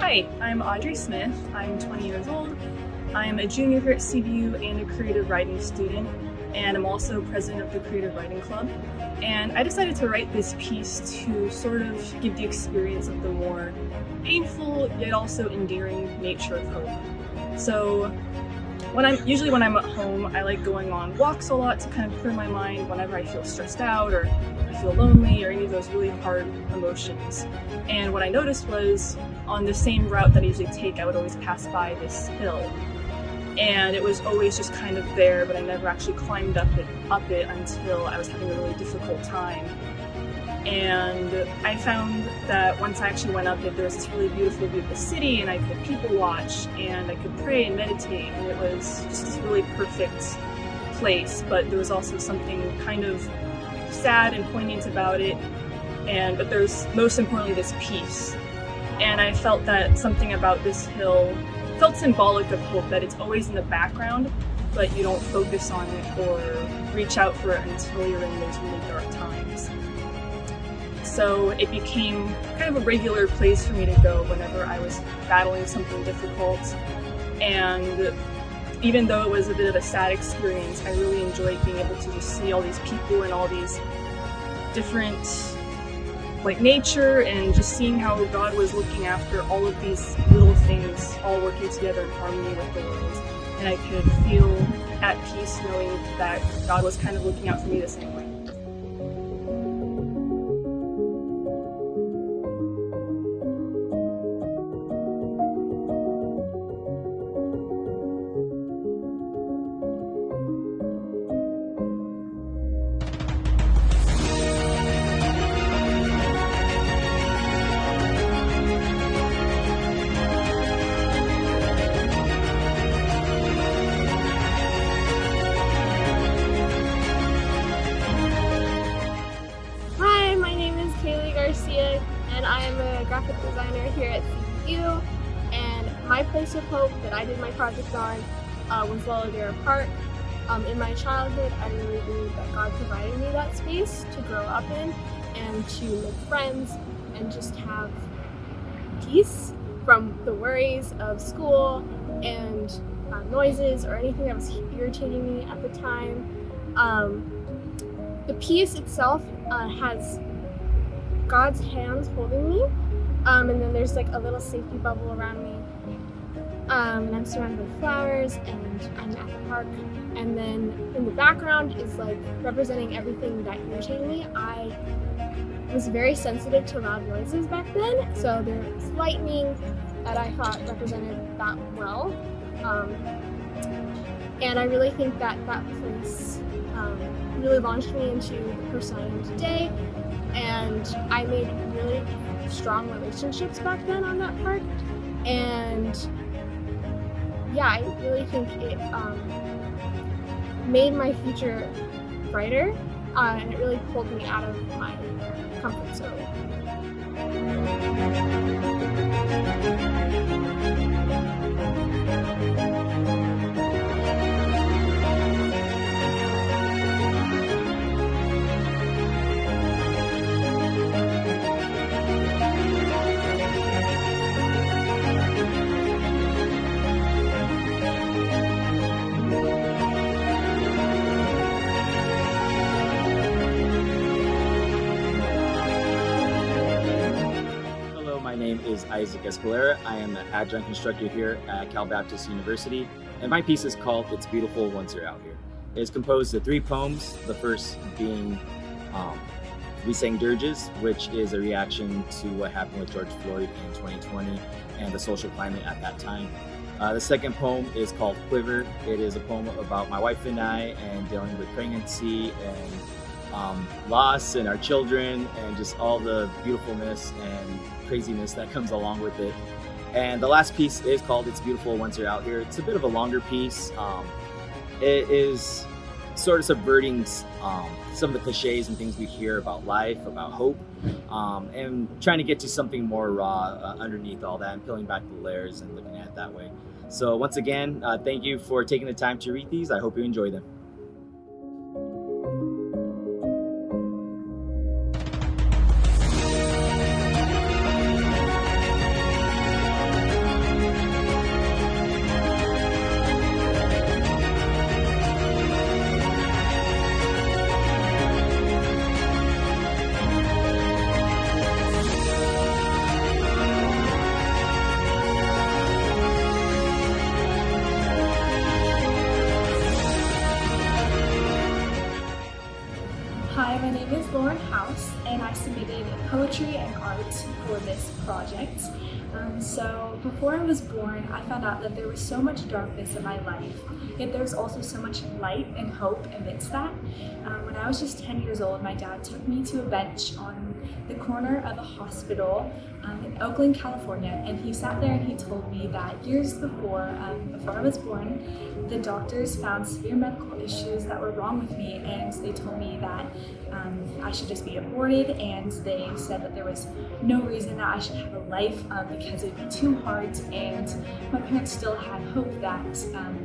Hi, I'm Audrey Smith. I'm 20 years old. I'm a junior here at CBU and a creative writing student, and I'm also president of the Creative Writing Club. And I decided to write this piece to sort of give the experience of the more painful yet also endearing nature of hope. So when I'm at home, I like going on walks a lot to kind of clear my mind whenever I feel stressed out or I feel lonely or any of those really hard emotions. And what I noticed was on the same route that I usually take, I would always pass by this hill. And it was always just kind of there, but I never actually climbed up it until I was having a really difficult time. And I found that once I actually went up it, there was this really beautiful view of the city, and I could people watch, and I could pray and meditate, and it was just this really perfect place. But there was also something kind of sad and poignant about it, but there's most importantly this peace. And I felt that something about this hill felt symbolic of hope, that it's always in the background, but you don't focus on it or reach out for it until you're in those really dark times. So it became kind of a regular place for me to go whenever I was battling something difficult. And even though it was a bit of a sad experience, I really enjoyed being able to just see all these people and all these different nature, and just seeing how God was looking after all of these little things all working together in harmony with the world. And I could feel at peace knowing that God was kind of looking out for me the same way. And I am a graphic designer here at CBU, and my place of hope that I did my project on was Lalladera Park. In my childhood, I really believe that God provided me that space to grow up in and to make friends and just have peace from the worries of school and noises or anything that was irritating me at the time. The peace itself has God's hands holding me, and then there's like a little safety bubble around me, and I'm surrounded by flowers, and I'm at the park, and then in the background is like representing everything that irritated me. I was very sensitive to loud noises back then, so there was lightning that I thought represented that well, and I really think that that place really launched me into the person I am today. And I made really strong relationships back then on that park, and yeah, I really think it made my future brighter, and it really pulled me out of my comfort zone. My name is Isaac Escalera. I am an adjunct instructor here at Cal Baptist University, and my piece is called It's Beautiful Once You're Out Here. It is composed of 3 poems, the first being We Sang Dirges, which is a reaction to what happened with George Floyd in 2020 and the social climate at that time. The second poem is called Quiver. It is a poem about my wife and I and dealing with pregnancy and loss and our children and just all the beautifulness and craziness that comes along with it. And the last piece is called It's Beautiful Once You're Out Here. It's a bit of a longer piece. It is sort of subverting some of the cliches and things we hear about life, about hope, and trying to get to something more raw underneath all that and peeling back the layers and looking at it that way. So once again, thank you for taking the time to read these. I hope you enjoy them. house, and I submitted poetry and art for this project. So before I was born, I found out that there was so much darkness in my life, yet there was also so much light and hope amidst that. When I was just 10 years old, my dad took me to a bench on the corner of a hospital in Oakland, California, and he sat there and he told me that years before I was born, the doctors found severe medical issues that were wrong with me, and they told me that I should just be aborted, and they said that there was no reason that I should have a life because it would be too hard, and my parents still had hope that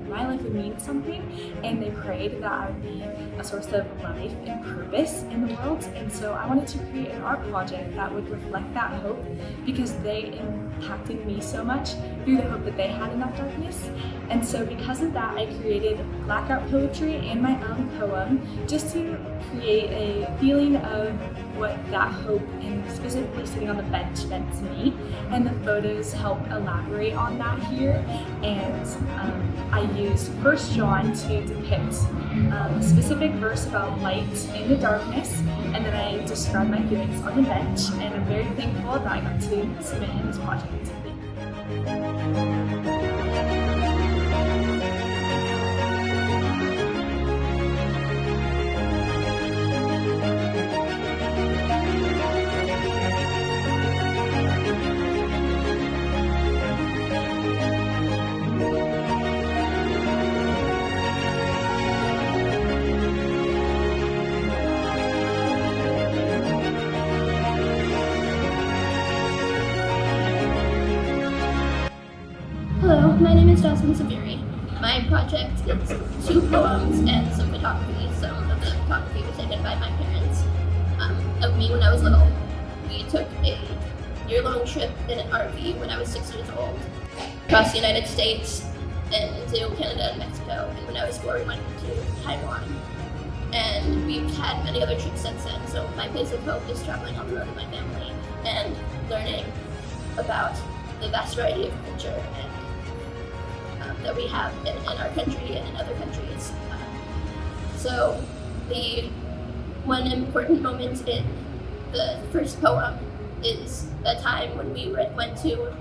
my life would mean something, and they prayed that I would be a source of life and purpose in the world. And so I wanted to create an art project that would reflect that hope, because they impacted me so much through the hope that they had in that darkness. And so because of that, I created blackout poetry and my own poem just to create a feeling of what that hope and specifically sitting on the bench meant to me. And the photos help elaborate on that here. And I used 1 John to depict a specific verse about light in the darkness, and then I described my feelings on the bench, and I'm very thankful that I got to submit in this project. Hello, my name is Jasmine Sabiri. My project is 2 poems and some photography. Some of the photography was taken by my parents of me when I was little. We took a year-long trip in an RV when I was 6 years old across the United States and into Canada and Mexico. And when I was 4, we went to Taiwan. And we've had many other trips since then. So my place of hope is traveling on the road with my family and learning about the vast variety of culture and that we have in our country and in other countries. So the one important moment in the first poem is a time when we went to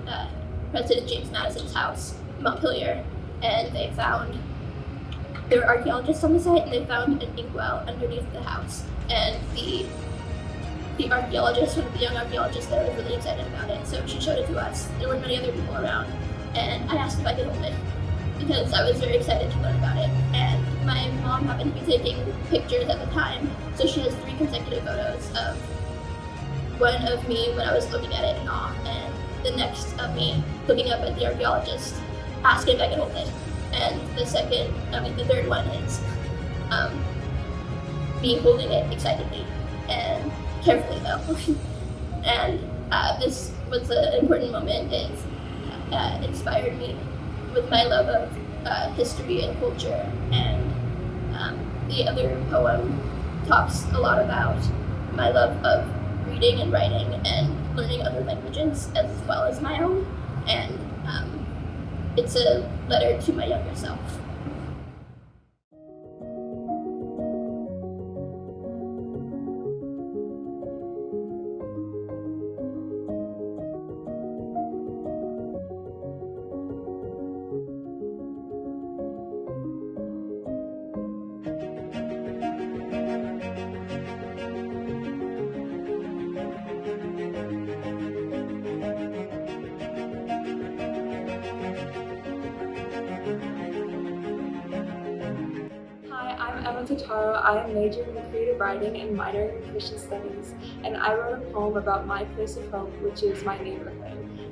President James Madison's house in Montpelier, and there were archaeologists on the site, and they found an inkwell underneath the house. And the archaeologist, one of the young archaeologists there, was really excited about it, so she showed it to us. There were many other people around, and I asked if I could hold it, because I was very excited to learn about it. And my mom happened to be taking pictures at the time, so she has 3 consecutive photos of one of me when I was looking at it in awe, and the next of me looking up at the archaeologist, asking if I could hold it. And the third one is me holding it excitedly and carefully though. And this was an important moment. It inspired me with my love of history and culture, and the other poem talks a lot about my love of reading and writing and learning other languages as well as my own, and it's a letter to my younger self. I'm Totaro. I am majoring in creative writing and minoring in Christian studies, and I wrote a poem about my place of hope, which is my neighborhood.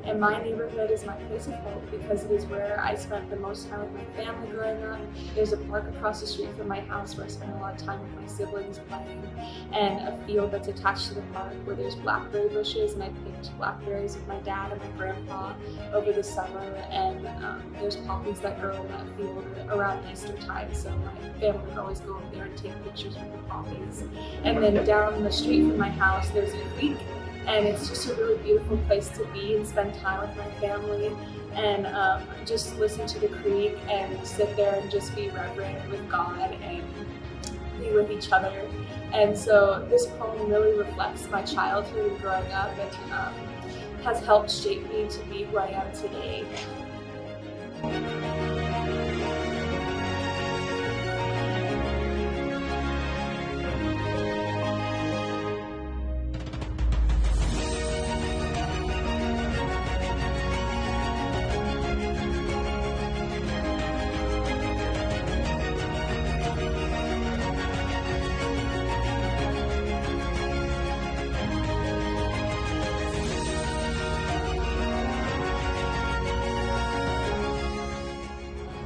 And my neighborhood is my place of hope because it is where I spent the most time with my family growing up. There's a park across the street from my house where I spend a lot of time with my siblings playing, and a field that's attached to the park where there's blackberry bushes, and I picked blackberries with my dad and my grandpa over the summer, and there's poppies that grow in that field around Easter time, so my family would always go over there and take pictures with the poppies. And then down the street from my house there's a creek, and it's just a really beautiful place to be and spend time with my family and just listen to the creek and sit there and just be reverent with God and be with each other. And so this poem really reflects my childhood growing up and has helped shape me to be who I am today.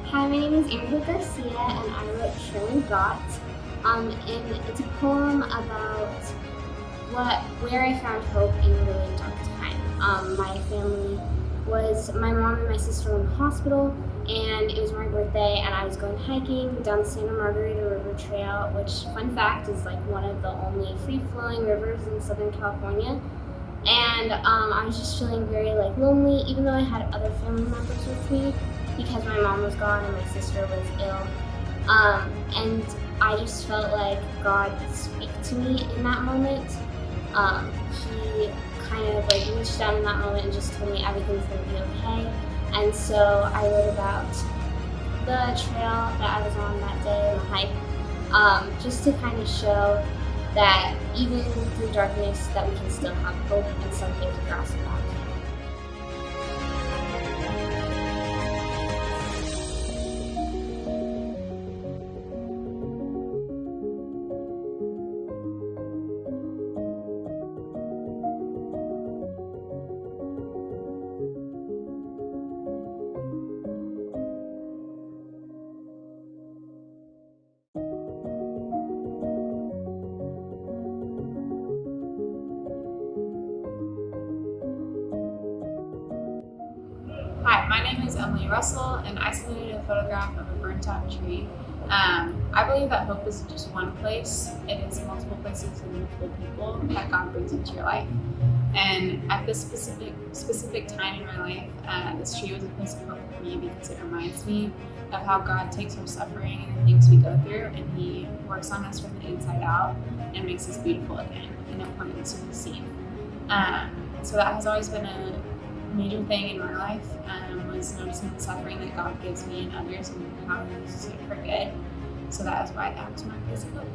Hi, my name is Angela Garcia, and I wrote Shirley Got. And it's a poem about where I found hope in a really dark time. My mom and my sister were in the hospital, and it was my birthday, and I was going hiking down the Santa Margarita River Trail, which, fun fact, is like one of the only free-flowing rivers in Southern California. And I was just feeling very lonely, even though I had other family members with me, because my mom was gone and my sister was ill. And I just felt like God speak to me in that moment. He kind of reached down in that moment and just told me everything's gonna be okay. And so I wrote about the trail that I was on that day and the hike, just to kind of show that even through darkness that we can still have hope and something to grasp onto. Hi, my name is Emily Russell, and I submitted a photograph of a burnt-out tree. I believe that hope isn't just one place; it is multiple places and multiple people that God brings into your life. And at this specific time in my life, this tree was a place of hope for me because it reminds me of how God takes our suffering and the things we go through, and He works on us from the inside out and makes us beautiful again and important to be seen. So that has always been a major thing in my life, was noticing the suffering that God gives me and others and how He uses it for good. So that is why that was my place of hope.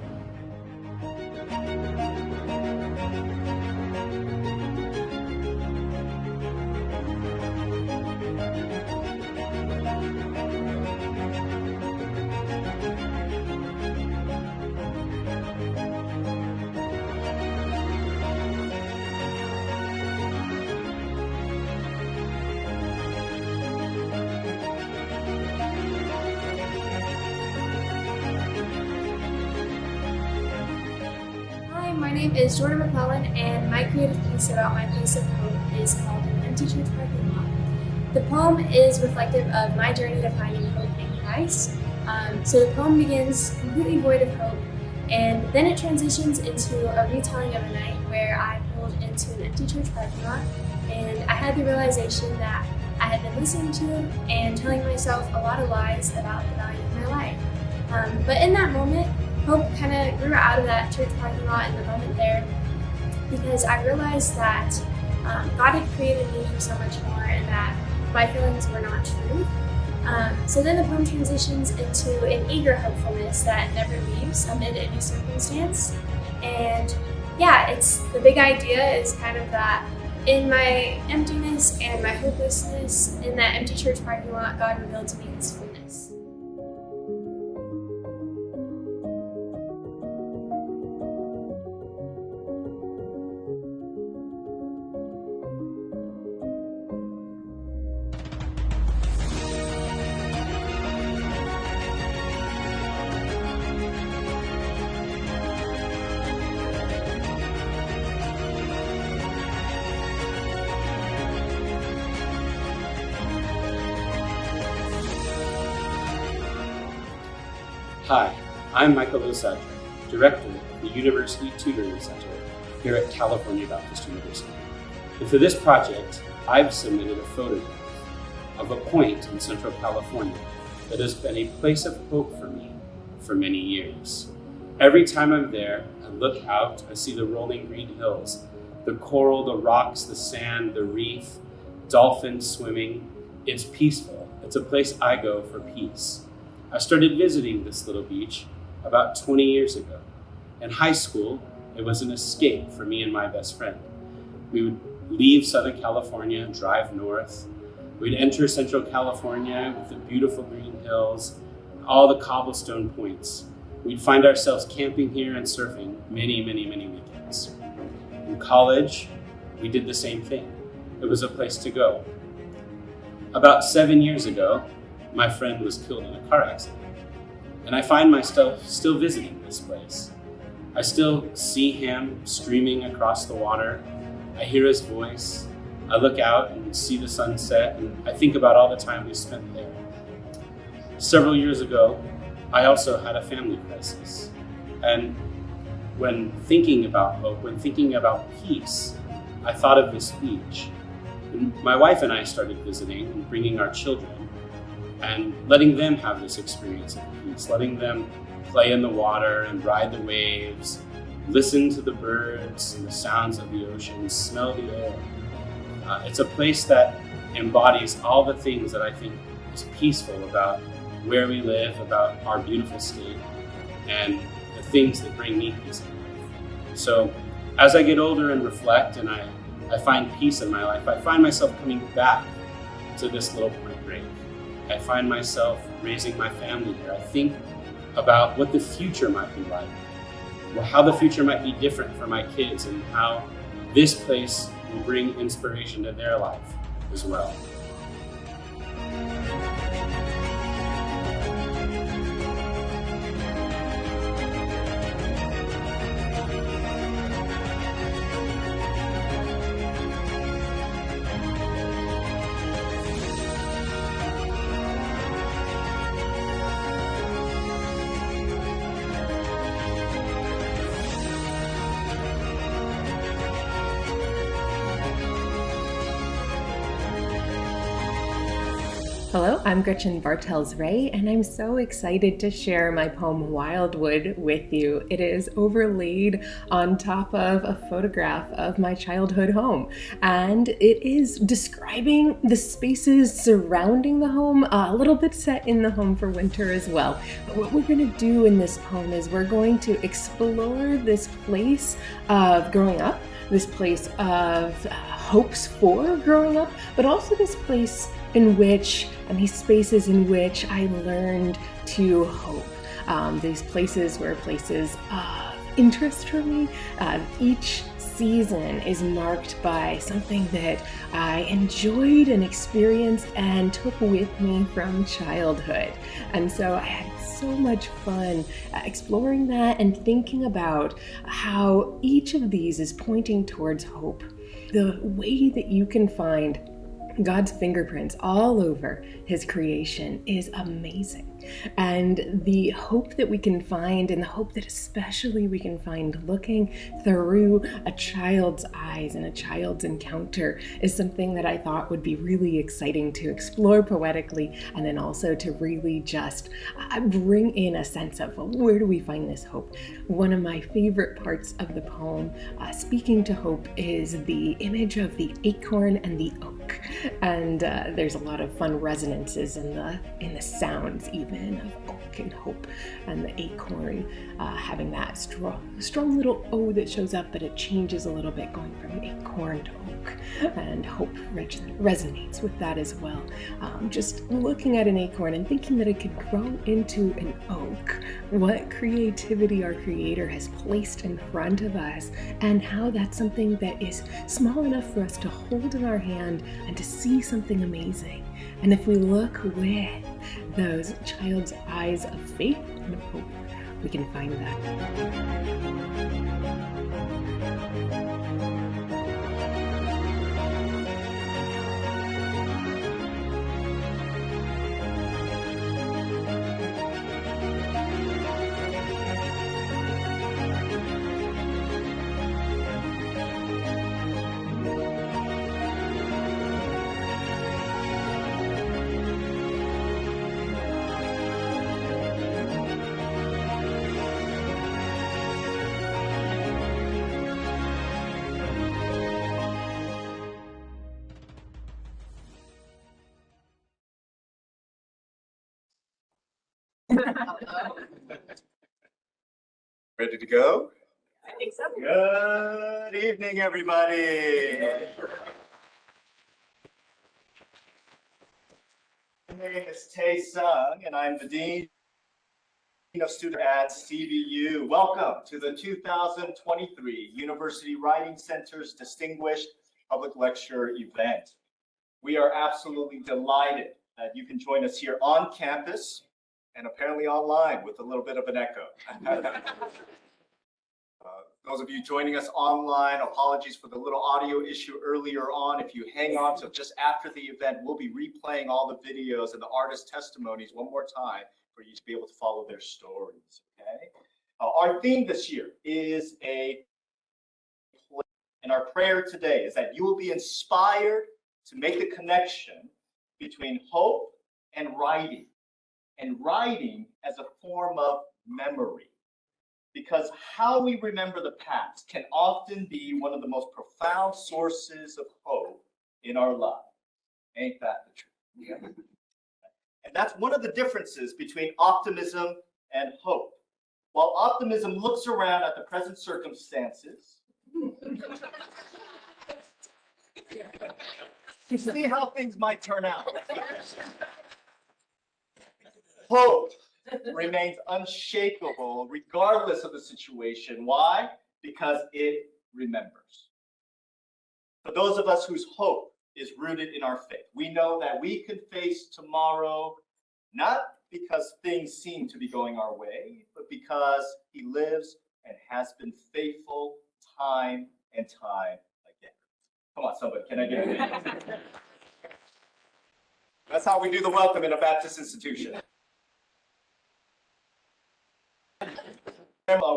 My name is Jordan McClellan, and my creative piece about my place of hope is called An Empty Church Parking Lot. The poem is reflective of my journey to finding hope in Christ. So the poem begins completely void of hope, and then it transitions into a retelling of a night where I pulled into an empty church parking lot, and I had the realization that I had been listening to and telling myself a lot of lies about the value of my life. But in that moment, hope kind of grew out of that church parking lot in the moment there, because I realized that God had created me for so much more and that my feelings were not truth. So then the poem transitions into an eager hopefulness that never leaves amid any circumstance. And yeah, the big idea is kind of that in my emptiness and my hopelessness, in that empty church parking lot, God revealed to me His fullness. Hi, I'm Michael Ossadre, Director of the University Tutoring Center here at California Baptist University. And for this project, I've submitted a photograph of a point in Central California that has been a place of hope for me for many years. Every time I'm there, I look out, I see the rolling green hills, the coral, the rocks, the sand, the reef, dolphins swimming. It's peaceful. It's a place I go for peace. I started visiting this little beach about 20 years ago. In high school, it was an escape for me and my best friend. We would leave Southern California and drive north. We'd enter Central California with the beautiful green hills, all the cobblestone points. We'd find ourselves camping here and surfing many, many, many weekends. In college, we did the same thing. It was a place to go. About 7 years ago, my friend was killed in a car accident, and I find myself still visiting this place. I still see him streaming across the water. I hear his voice. I look out and see the sunset, and I think about all the time we spent there. Several years ago, I also had a family crisis. And when thinking about hope, when thinking about peace, I thought of this beach. And my wife and I started visiting and bringing our children and letting them have this experience of peace, letting them play in the water and ride the waves, listen to the birds and the sounds of the ocean, smell the air. It's a place that embodies all the things that I think is peaceful about where we live, about our beautiful state, and the things that bring me peace in life. So as I get older and reflect and I find peace in my life, I find myself coming back to this little point break. I find myself raising my family here. I think about what the future might be like, how the future might be different for my kids, and how this place will bring inspiration to their life as well. Hello, I'm Gretchen Bartels-Ray, and I'm so excited to share my poem Wildwood with you. It is overlaid on top of a photograph of my childhood home, and it is describing the spaces surrounding the home, a little bit set in the home for winter as well. But what we're going to do in this poem is we're going to explore this place of growing up, this place of hopes for growing up, but also this place in which, and these spaces in which I learned to hope. These places were places of interest for me. Each season is marked by something that I enjoyed and experienced and took with me from childhood. And so I had so much fun exploring that and thinking about how each of these is pointing towards hope. The way that you can find God's fingerprints all over his creation is amazing. And the hope that we can find, and the hope that especially we can find looking through a child's eyes and a child's encounter, is something that I thought would be really exciting to explore poetically, and then also to really just bring in a sense of, well, where do we find this hope? One of my favorite parts of the poem, speaking to hope, is the image of the acorn and the oak. And there's a lot of fun resonances in the sounds even of oak and hope, and the acorn having that strong little O that shows up, but it changes a little bit going from acorn to oak, and hope resonates with that as well. Just looking at an acorn and thinking that it could grow into an oak, what creativity our Creator has placed in front of us, and how that's something that is small enough for us to hold in our hand and to see something amazing. And if we look with those child's eyes of faith and of hope, we can find that. Ready to go? I think so. Good evening, everybody. My name is Tae Sung, and I'm the Dean of Students at CBU. Welcome to the 2023 University Writing Center's Distinguished Public Lecture event. We are absolutely delighted that you can join us here on campus and apparently online with a little bit of an echo. Those of you joining us online, apologies for the little audio issue earlier on. If you hang on to just after the event, we'll be replaying all the videos and the artist testimonies one more time for you to be able to follow their stories, okay? Our theme this year is a play, and our prayer today is that you will be inspired to make the connection between hope and writing as a form of memory. Because how we remember the past can often be one of the most profound sources of hope in our lives. Ain't that the truth? And that's one of the differences between optimism and hope. While optimism looks around at the present circumstances to see how things might turn out, hope remains unshakable regardless of the situation. Why? Because it remembers. For those of us whose hope is rooted in our faith, we know that we can face tomorrow not because things seem to be going our way, but because He lives and has been faithful time and time again. Come on, somebody, can I get an amen? That's how we do the welcome in a Baptist institution.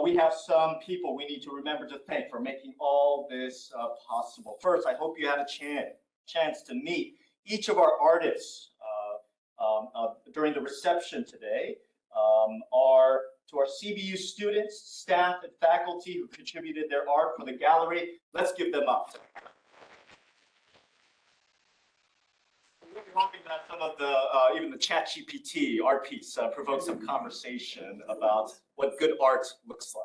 We have some people we need to remember to thank for making all this possible. First, I hope you had a chance to meet each of our artists during the reception today. To our CBU students, staff, and faculty who contributed their art for the gallery, let's give them up. We're hoping that some of the, even the ChatGPT art piece provoked some conversation about what good art looks like,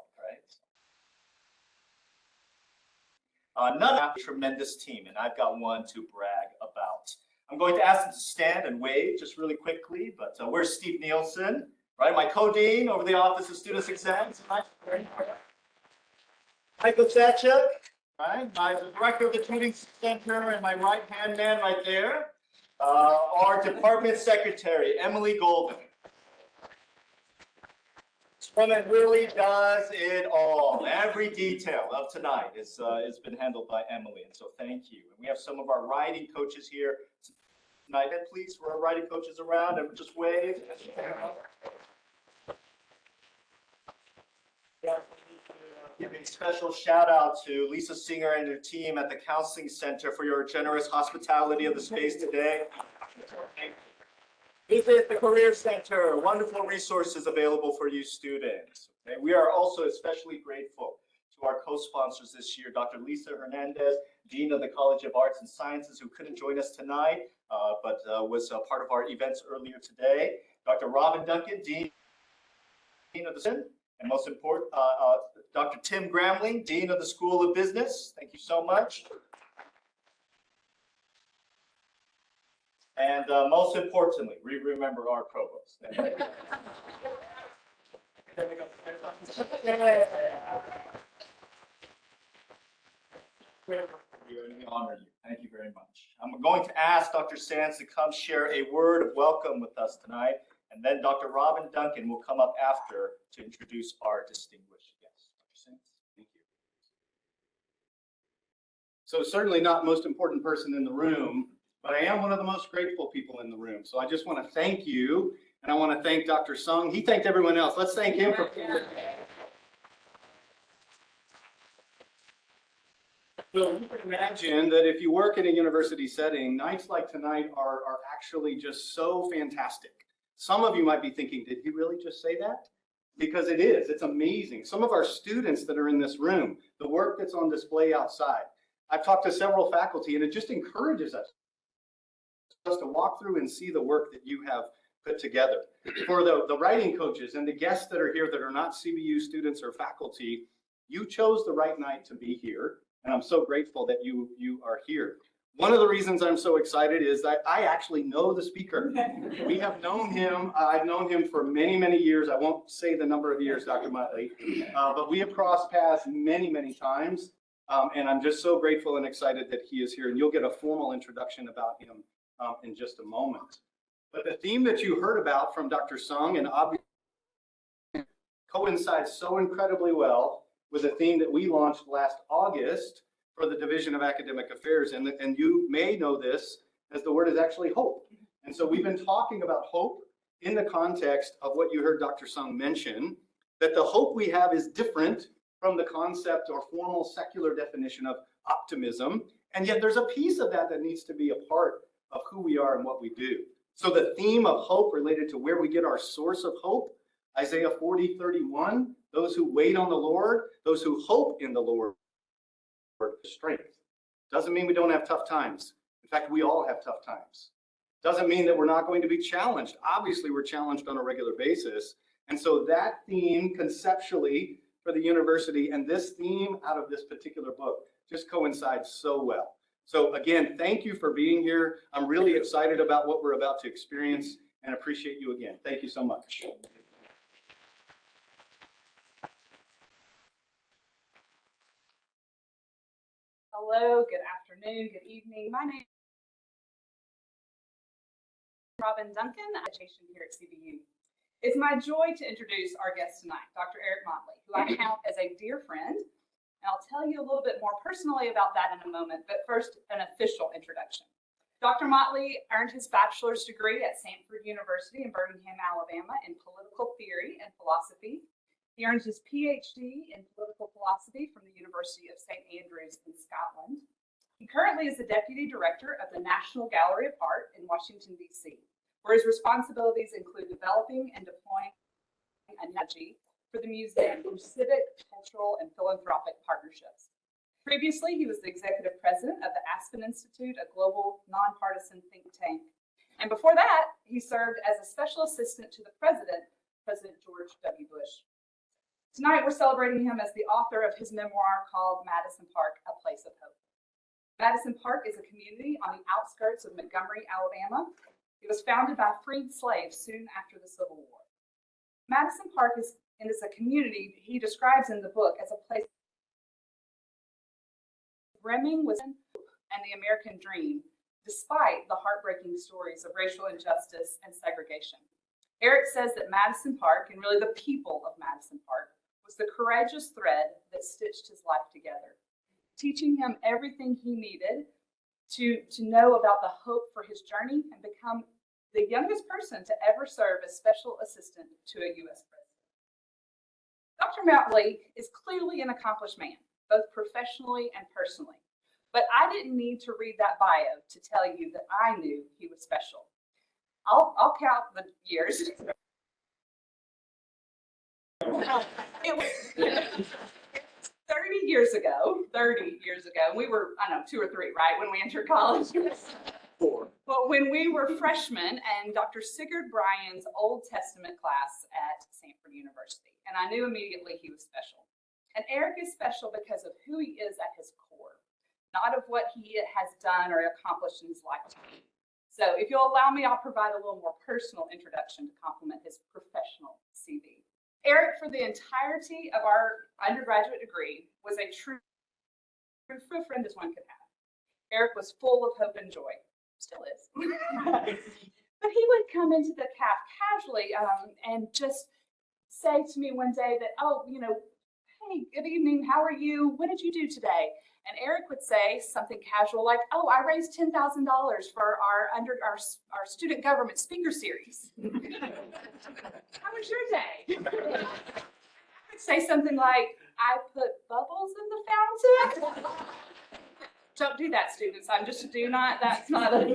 right? None of a tremendous team, and I've got one to brag about. I'm going to ask them to stand and wave just really quickly, but where's Steve Nielsen, right? My co-dean over the Office of Student Success. Michael Sachuk, right? My director of the Tutoring Center and my right-hand man right there. Our department secretary, Emily Golden. This woman really does it all. Every detail of tonight has been handled by Emily, and so thank you. And we have some of our writing coaches here tonight. And please, for our writing coaches around, and just wave. Give a special shout out to Lisa Singer and her team at the Counseling Center for your generous hospitality of the space today. Visit the Career Center, wonderful resources available for you students. Okay? We are also especially grateful to our co-sponsors this year, Dr. Lisa Hernandez, Dean of the College of Arts and Sciences, who couldn't join us tonight, but was part of our events earlier today. Dr. Robin Duncan, Dean of the and most important, Dr. Tim Gramling, Dean of the School of Business. Thank you so much. And most importantly, we remember our Provost. We honor you. Thank you very much. I'm going to ask Dr. Sands to come share a word of welcome with us tonight. And then Dr. Robin Duncan will come up after to introduce our distinguished guests. Dr. Sands, thank you. So certainly not most important person in the room, but I am one of the most grateful people in the room. So I just want to thank you, and I want to thank Dr. Sung. He thanked everyone else. Let's thank him for. So you can imagine that if you work in a university setting, nights like tonight are actually just so fantastic. Some of you might be thinking, did he really just say that? Because it is, it's amazing. Some of our students that are in this room, the work that's on display outside. I've talked to several faculty and it just encourages us to walk through and see the work that you have put together. For the writing coaches and the guests that are here that are not CBU students or faculty, you chose the right night to be here, and I'm so grateful that you are here. One of the reasons I'm so excited is that I actually know the speaker. We have known him, I've known him for many, many years. I won't say the number of years, Dr. Motley, but we have crossed paths many, many times. And I'm just so grateful and excited that he is here, and you'll get a formal introduction about him in just a moment. But the theme that you heard about from Dr. Sung and obviously coincides so incredibly well with a theme that we launched last August for the Division of Academic Affairs. And you may know this as the word is actually hope. And so we've been talking about hope in the context of what you heard Dr. Sung mention, that the hope we have is different from the concept or formal secular definition of optimism. And yet there's a piece of that that needs to be a part of who we are and what we do. So the theme of hope related to where we get our source of hope, Isaiah 40:31, those who wait on the Lord, those who hope in the Lord, strength. Doesn't mean we don't have tough times. In fact, we all have tough times. Doesn't mean that we're not going to be challenged. Obviously, we're challenged on a regular basis. And so that theme conceptually for the university and this theme out of this particular book just coincides so well. So again, thank you for being here. I'm really excited about what we're about to experience and appreciate you again. Thank you so much. Hello, good afternoon, good evening. My name is Robin Duncan, education here at CBU. It's my joy to introduce our guest tonight, Dr. Eric Motley, who I count as a dear friend. And I'll tell you a little bit more personally about that in a moment, but first, an official introduction. Dr. Motley earned his bachelor's degree at Stanford University in Birmingham, Alabama in political theory and philosophy. He earned his PhD in political philosophy from the University of St. Andrews in Scotland. He currently is the Deputy Director of the National Gallery of Art in Washington, D.C., where his responsibilities include developing and deploying a strategy for the museum through civic, cultural, and philanthropic partnerships. Previously, he was the Executive President of the Aspen Institute, a global nonpartisan think tank. And before that, he served as a special assistant to the President George W. Bush. Tonight, we're celebrating him as the author of his memoir called Madison Park, A Place of Hope. Madison Park is a community on the outskirts of Montgomery, Alabama. It was founded by freed slaves soon after the Civil War. Madison Park is a community he describes in the book as a place brimming with hope and the American dream, despite the heartbreaking stories of racial injustice and segregation. Eric says that Madison Park, and really the people of Madison Park, was the courageous thread that stitched his life together, teaching him everything he needed to know about the hope for his journey and become the youngest person to ever serve as special assistant to a U.S. president. Dr. Motley is clearly an accomplished man, both professionally and personally, but I didn't need to read that bio to tell you that I knew he was special. I'll count the years. It was 30 years ago, we were, I don't know, 2 or 3, right, when we entered college? 4. But when we were freshmen and Dr. Sigurd Bryan's Old Testament class at Stanford University, and I knew immediately he was special. And Eric is special because of who he is at his core, not of what he has done or accomplished in his lifetime. So if you'll allow me, I'll provide a little more personal introduction to complement his professional CV. Eric, for the entirety of our undergraduate degree, was a true friend as one could have. Eric was full of hope and joy, still is. But he would come into the CAF casually and just say to me one day that, oh, you know, hey, good evening, how are you? What did you do today? And Eric would say something casual like, oh, I raised $10,000 for our student government speaker series. How was your day? I would say something like, I put bubbles in the fountain. Don't do that, students. That's not a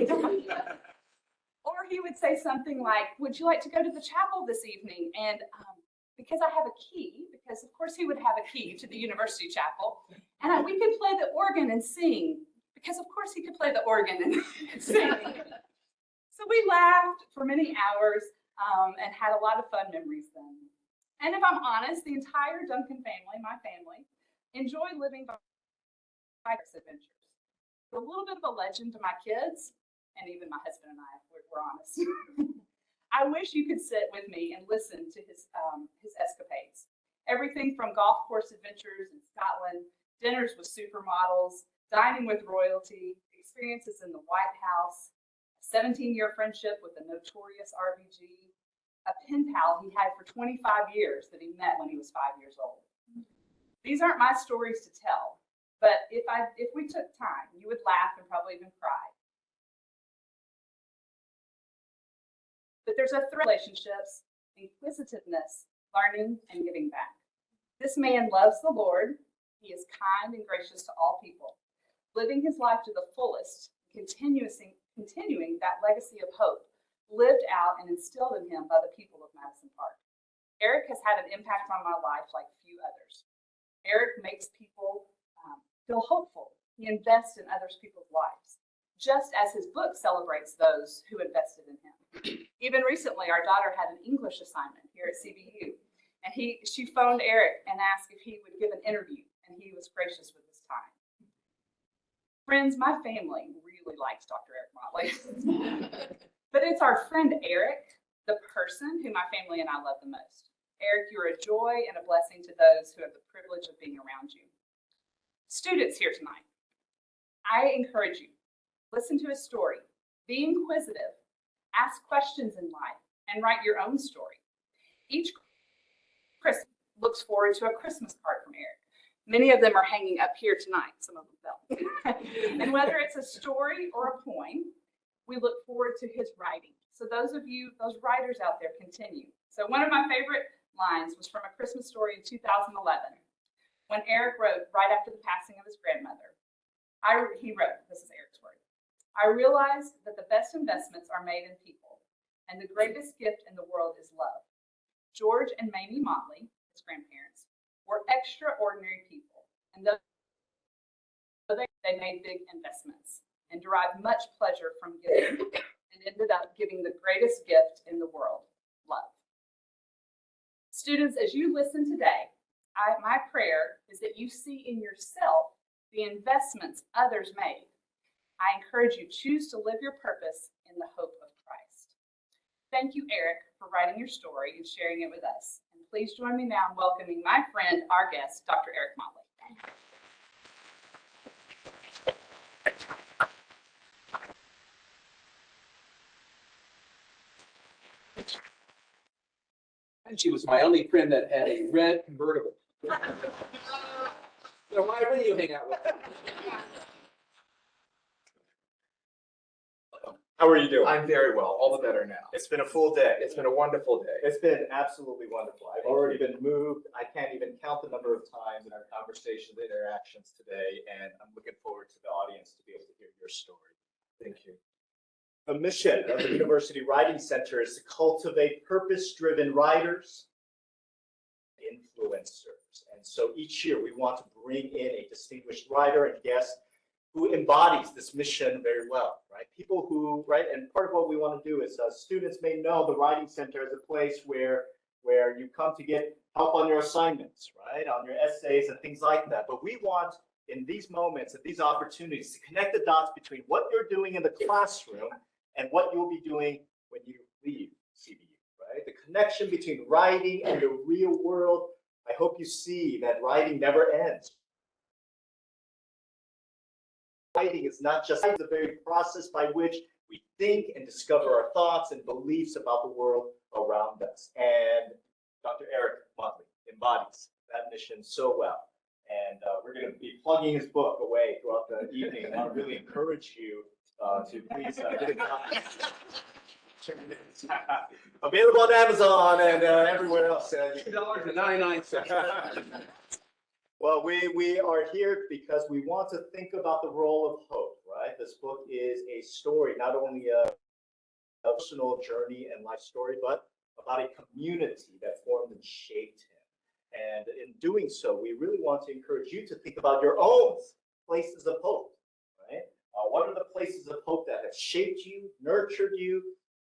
Or he would say something like, would you like to go to the chapel this evening? And because I have a key, because of course he would have a key to the university chapel, and we could play the organ and sing, because of course he could play the organ and sing. So we We laughed for many hours and had a lot of fun memories then. And if I'm honest, the entire Duncan family, my family, enjoy living vicarious adventures. A little bit of a legend to my kids, and even my husband and I, we're honest. I wish you could sit with me and listen to his escapades. Everything from golf course adventures in Scotland, dinners with supermodels, dining with royalty, experiences in the White House, a 17-year friendship with a notorious RBG, a pen pal he had for 25 years that he met when he was 5 years old. These aren't my stories to tell, but if we took time, you would laugh and probably even cry. But there's a thread relationships, inquisitiveness, learning, and giving back. This man loves the Lord. He is kind and gracious to all people, living his life to the fullest, continuing that legacy of hope lived out and instilled in him by the people of Madison Park. Eric has had an impact on my life like few others. Eric makes people feel hopeful. He invests in other people's lives, just as his book celebrates those who invested in him. Even recently, our daughter had an English assignment here at CBU, and she phoned Eric and asked if he would give an interview, and he was gracious with his time. Friends, my family really likes Dr. Eric Motley. But it's our friend Eric, the person who my family and I love the most. Eric, you're a joy and a blessing to those who have the privilege of being around you. Students here tonight, I encourage you, listen to his story, be inquisitive, ask questions in life, and write your own story. Each Christmas looks forward to a Christmas card from Eric. Many of them are hanging up here tonight, some of them fell. And whether it's a story or a poem, we look forward to his writing. So those of you, those writers out there, continue. So one of my favorite lines was from A Christmas Story in 2011, when Eric wrote right after the passing of his grandmother. He wrote, this is Eric's word, I realized that the best investments are made in people, and the greatest gift in the world is love. George and Mamie Motley, his grandparents, were extraordinary people, and though they made big investments and derived much pleasure from giving, and ended up giving the greatest gift in the world, love. Students, as you listen today, my prayer is that you see in yourself the investments others made. I encourage you, choose to live your purpose in the hope of Christ. Thank you, Eric, for writing your story and sharing it with us. And please join me now in welcoming my friend, our guest, Dr. Eric Motley. And she was my only friend that had a red convertible. So why would you hang out with her? How are you doing? I'm very well, all the better now. It's been a full day. It's been a wonderful day. It's been absolutely wonderful. I've already been moved. I can't even count the number of times in our conversations, interactions today, and I'm looking forward to the audience to be able to hear your story. Thank you. The mission of the University Writing Center is to cultivate purpose-driven writers, influencers. And so each year we want to bring in a distinguished writer and guest who embodies this mission very well, right? People who, right, and part of what we want to do is students may know the Writing Center is a place where you come to get help on your assignments, right, on your essays and things like that. But we want, in these moments and these opportunities, to connect the dots between what you're doing in the classroom and what you'll be doing when you leave CBU, right? The connection between writing and the real world. I hope you see that writing never ends. Writing is not just the very process by which we think and discover our thoughts and beliefs about the world around us. And Dr. Eric Motley embodies that mission so well. And we're going to be plugging his book away throughout the evening. I want to really encourage you to please get it. Available on Amazon and everywhere else. $2.99. Well, we are here because we want to think about the role of hope, right? This book is a story, not only a personal journey and life story, but about a community that formed and shaped him. And in doing so, we really want to encourage you to think about your own places of hope, right? What are the places of hope that have shaped you, nurtured you,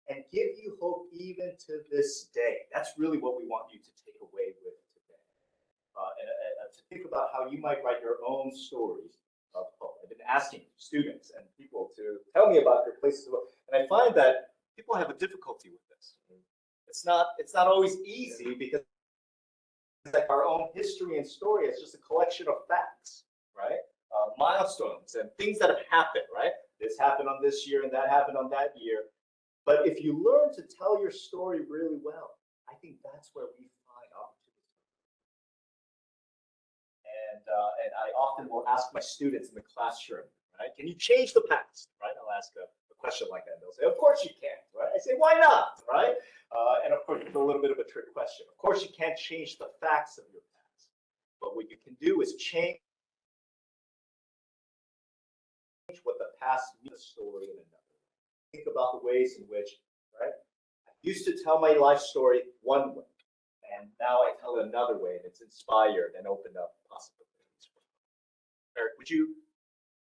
and give you hope even to this day. That's really what we want you to take away with today. And to think about how you might write your own stories of hope. I've been asking students and people to tell me about their places of hope, and I find that people have a difficulty with this. It's not always easy because like our own history and story is just a collection of facts, right? Milestones and things that have happened, right? This happened on this year and that happened on that year. But if you learn to tell your story really well, I think that's where we find opportunity. And I often will ask my students in the classroom, right? Can you change the past, right? I'll ask a question like that. They'll say, of course you can't, right? I say, why not, right? And of course, it's a little bit of a trick question. Of course, you can't change the facts of your past. But what you can do is change what the past means, the story in another way. Think about the ways in which, right? I used to tell my life story one way, and now I tell it another way, and it's inspired and opened up possibilities. Eric, would you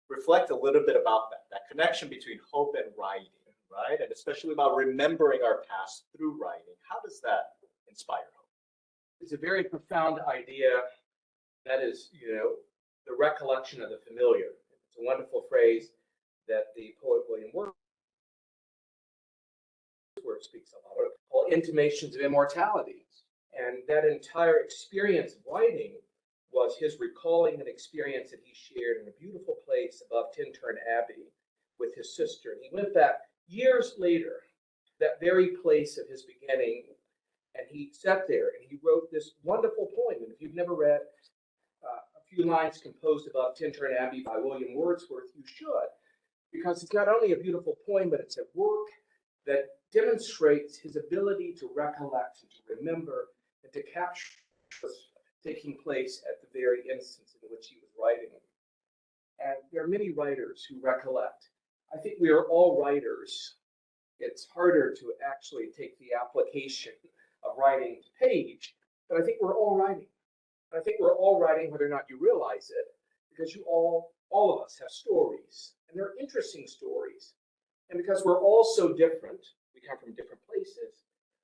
reflect a little bit about that connection between hope and writing, right? And especially about remembering our past through writing. How does that inspire hope? It's a very profound idea. That is, the recollection of the familiar. It's a wonderful phrase that the poet William Wordsworth speaks a lot of, called intimations of immortality. And that entire experience of writing was his recalling an experience that he shared in a beautiful place above Tintern Abbey with his sister. And he went back years later, that very place of his beginning, and he sat there and he wrote this wonderful poem. And if you've never read A Few Lines Composed Above Tintern Abbey by William Wordsworth, you should, because it's not only a beautiful poem, but it's a work that demonstrates his ability to recollect and to remember and to capture what's taking place at the very instance in which he was writing. And there are many writers who recollect. I think we are all writers. It's harder to actually take the application of writing to page, but I think we're all writing. And I think we're all writing whether or not you realize it, because you all of us have stories, and they're interesting stories. And because we're all so different, we come from different places,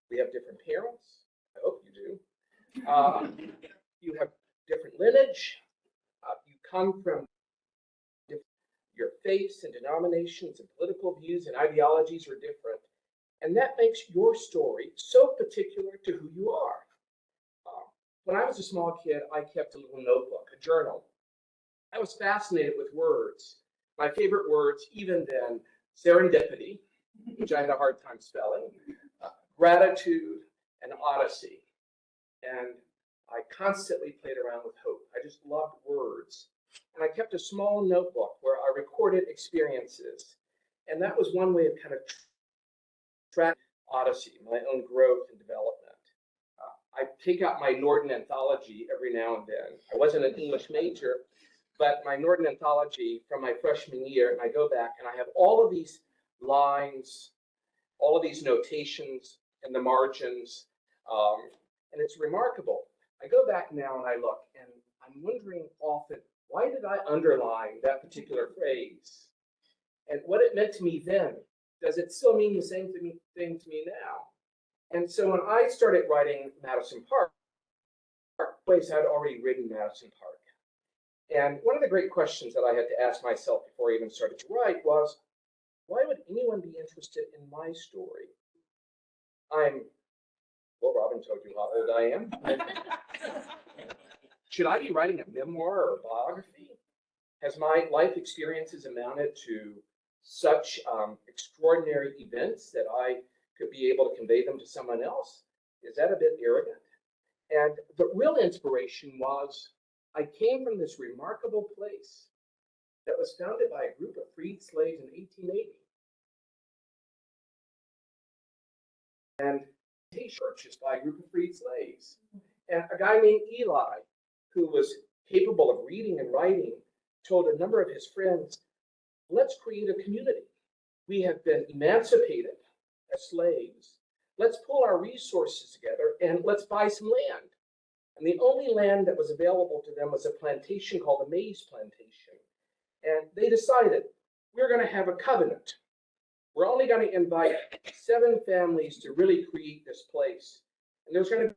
we have different parents, I hope you do. You have different lineage, you come from your faiths and denominations and political views and ideologies are different. And that makes your story so particular to who you are. When I was a small kid, I kept a little notebook, a journal. I was fascinated with words. My favorite words, even then, serendipity, which I had a hard time spelling, gratitude, and odyssey. And I constantly played around with hope. I just loved words. And I kept a small notebook where I recorded experiences. And that was one way of kind of tracking odyssey, my own growth and development. I take out my Norton anthology every now and then. I wasn't an English major, but my Norton anthology from my freshman year, and I go back and I have all of these lines, all of these notations in the margins, and it's remarkable. I go back now and I look, and I'm wondering often, why did I underline that particular phrase? And what it meant to me then, does it still mean the same thing to me now? And so when I started writing Madison Park, place I'd already written Madison Park. And one of the great questions that I had to ask myself before I even started to write was, why would anyone be interested in my story? Well, Robin told you how old I am. Should I be writing a memoir or a biography? Has my life experiences amounted to such extraordinary events that I could be able to convey them to someone else? Is that a bit arrogant? And the real inspiration was, I came from this remarkable place that was founded by a group of freed slaves in 1880. And churches by a group of freed slaves. And a guy named Eli, who was capable of reading and writing, told a number of his friends, let's create a community. We have been emancipated as slaves. Let's pull our resources together and let's buy some land. And the only land that was available to them was a plantation called the Maize Plantation. And they decided, we're going to have a covenant. We're only going to invite 7 families to really create this place. And there's going to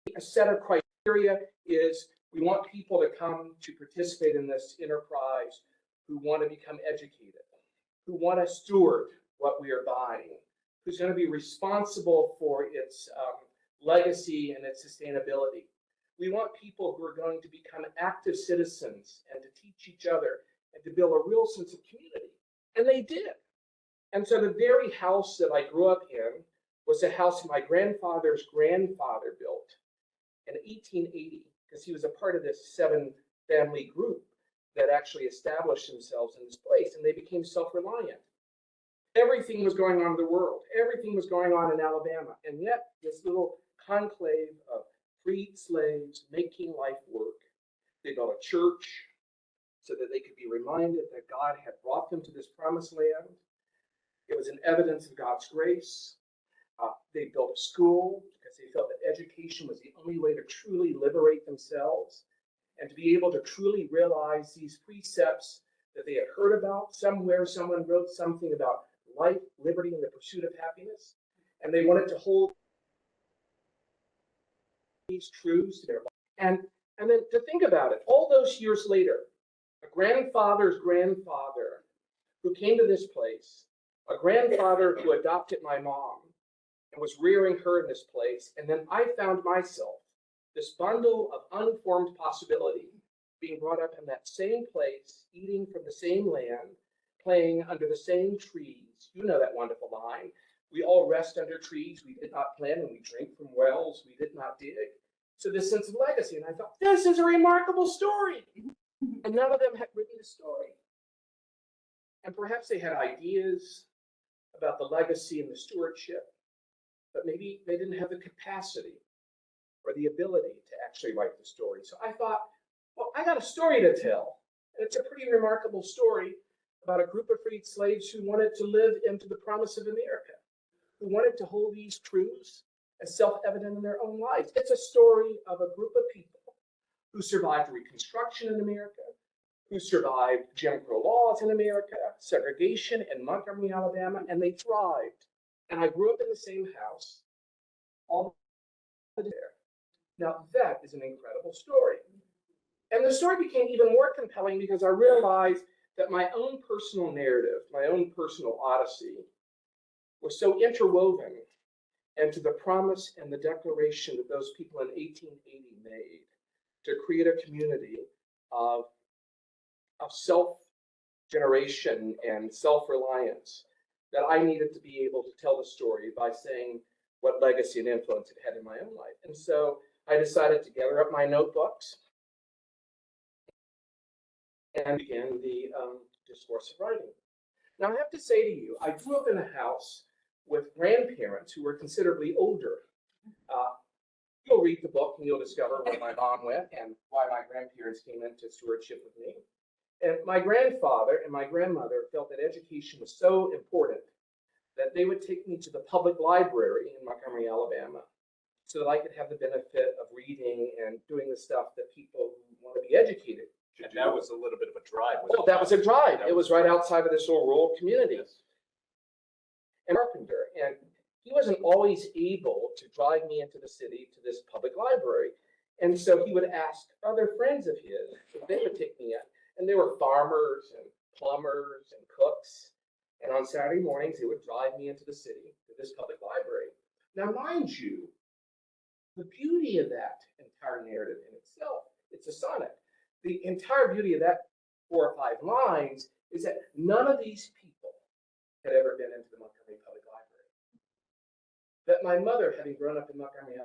be a set of criteria is we want people to come to participate in this enterprise who want to become educated, who want to steward what we are buying, who's going to be responsible for its legacy and its sustainability. We want people who are going to become active citizens and to teach each other and to build a real sense of community. And they did. And so the very house that I grew up in was a house my grandfather's grandfather built in 1880, because he was a part of this 7-family group that actually established themselves in this place, and they became self-reliant. Everything was going on in the world. Everything was going on in Alabama. And yet this little conclave of freed slaves making life work. They built a church so that they could be reminded that God had brought them to this promised land. It was an evidence of God's grace. They built a school because they felt that education was the only way to truly liberate themselves and to be able to truly realize these precepts that they had heard about. Somewhere someone wrote something about life, liberty, and the pursuit of happiness. And they wanted to hold these truths to their life. And then to think about it, all those years later, a grandfather's grandfather who came to this place, a grandfather who adopted my mom and was rearing her in this place, and then I found myself, this bundle of unformed possibility, being brought up in that same place, eating from the same land, playing under the same trees. You know that wonderful line. We all rest under trees we did not plant, and we drink from wells we did not dig. So this sense of legacy. And I thought, this is a remarkable story. And none of them had written the story. And perhaps they had ideas about the legacy and the stewardship, but maybe they didn't have the capacity or the ability to actually write the story. So I thought, well, I got a story to tell. And it's a pretty remarkable story about a group of freed slaves who wanted to live into the promise of America, who wanted to hold these truths as self-evident in their own lives. It's a story of a group of people who survived Reconstruction in America, who survived Jim Crow laws in America, segregation in Montgomery, Alabama, and they thrived. And I grew up in the same house, all there. Now that is an incredible story. And the story became even more compelling because I realized that my own personal narrative, my own personal odyssey, was so interwoven into the promise and the declaration that those people in 1880 made to create a community of self-generation and self-reliance, that I needed to be able to tell the story by saying what legacy and influence it had in my own life. And so I decided to gather up my notebooks and began the discourse of writing. Now I have to say to you, I grew up in a house with grandparents who were considerably older. You'll read the book and you'll discover where my mom went and why my grandparents came into stewardship with me. And my grandfather and my grandmother felt that education was so important that they would take me to the public library in Montgomery, Alabama, so that I could have the benefit of reading and doing the stuff that people who want to be educated should do. That was a little bit of a drive. Oh, that was a drive. It was right outside of this little rural community. And carpenter, and he wasn't always able to drive me into the city to this public library. And so he would ask other friends of his if they would take me in. And there were farmers and plumbers and cooks. And on Saturday mornings, they would drive me into the city to this public library. Now, mind you, the beauty of that entire narrative in itself, it's a sonnet. The entire beauty of that 4 or 5 lines is that none of these people had ever been into the Montgomery Public Library. That my mother, having grown up in Montgomery,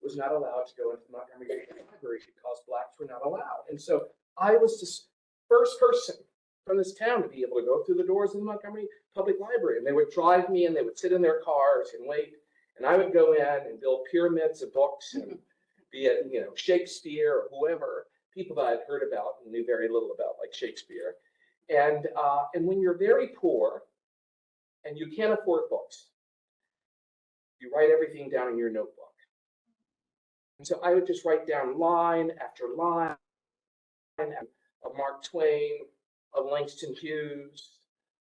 was not allowed to go into the Montgomery Library because Blacks were not allowed. And so I was the first person from this town to be able to go through the doors of the Montgomery Public Library. And they would drive me and they would sit in their cars and wait. And I would go in and build pyramids of books, and be it, you know, Shakespeare or whoever, people that I'd heard about and knew very little about, like Shakespeare. And when you're very poor and you can't afford books, you write everything down in your notebook. And so I would just write down line after line of Mark Twain, of Langston Hughes,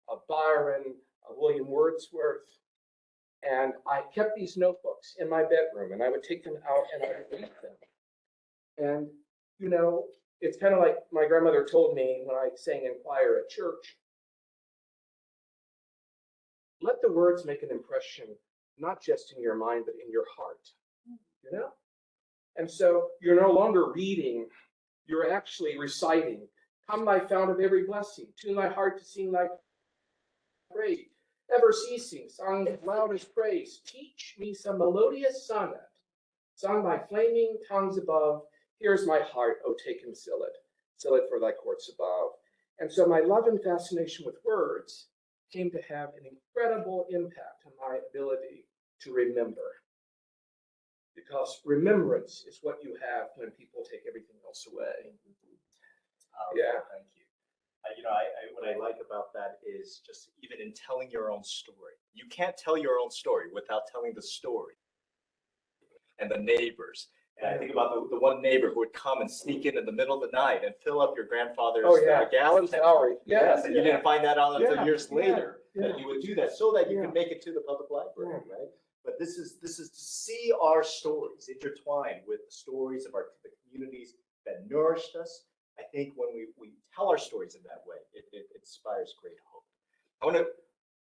of Byron, of William Wordsworth. And I kept these notebooks in my bedroom, and I would take them out and I would read them. And, you know, it's kind of like my grandmother told me when I sang in choir at church. Let the words make an impression, not just in your mind, but in your heart, you know? And so you're no longer reading, you're actually reciting. Come, thy fount of every blessing, tune thy heart to sing thy praise. Ever ceasing, song loud as praise. Teach me some melodious sonnet, sung by flaming tongues above. Here's my heart, oh take and seal it for thy courts above. And so my love and fascination with words came to have an incredible impact on my ability to remember. Because remembrance is what you have when people take everything else away. Yeah. Thank you. What I like about that is just even in telling your own story. You can't tell your own story without telling the story and the neighbors. And I think about the one neighbor who would come and sneak in the middle of the night and fill up your grandfather's gallon salary. Yes, and you didn't find that out until years Yeah. later Yeah. that you would do that so that you could make it to the public library, right? But this is to see our stories intertwined with the stories of the communities that nourished us. I think when we tell our stories in that way, it inspires great hope. I want to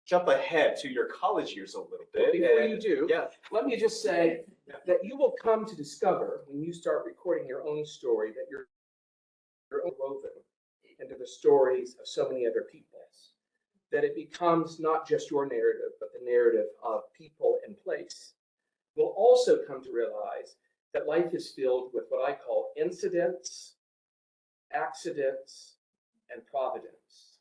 jump ahead to your college years a little bit. Before you do, yeah. let me just say that you will come to discover when you start recording your own story that you're woven into the stories of so many other people, that it becomes not just your narrative, but the narrative of people and place. You'll also come to realize that life is filled with what I call incidents, accidents, and providence.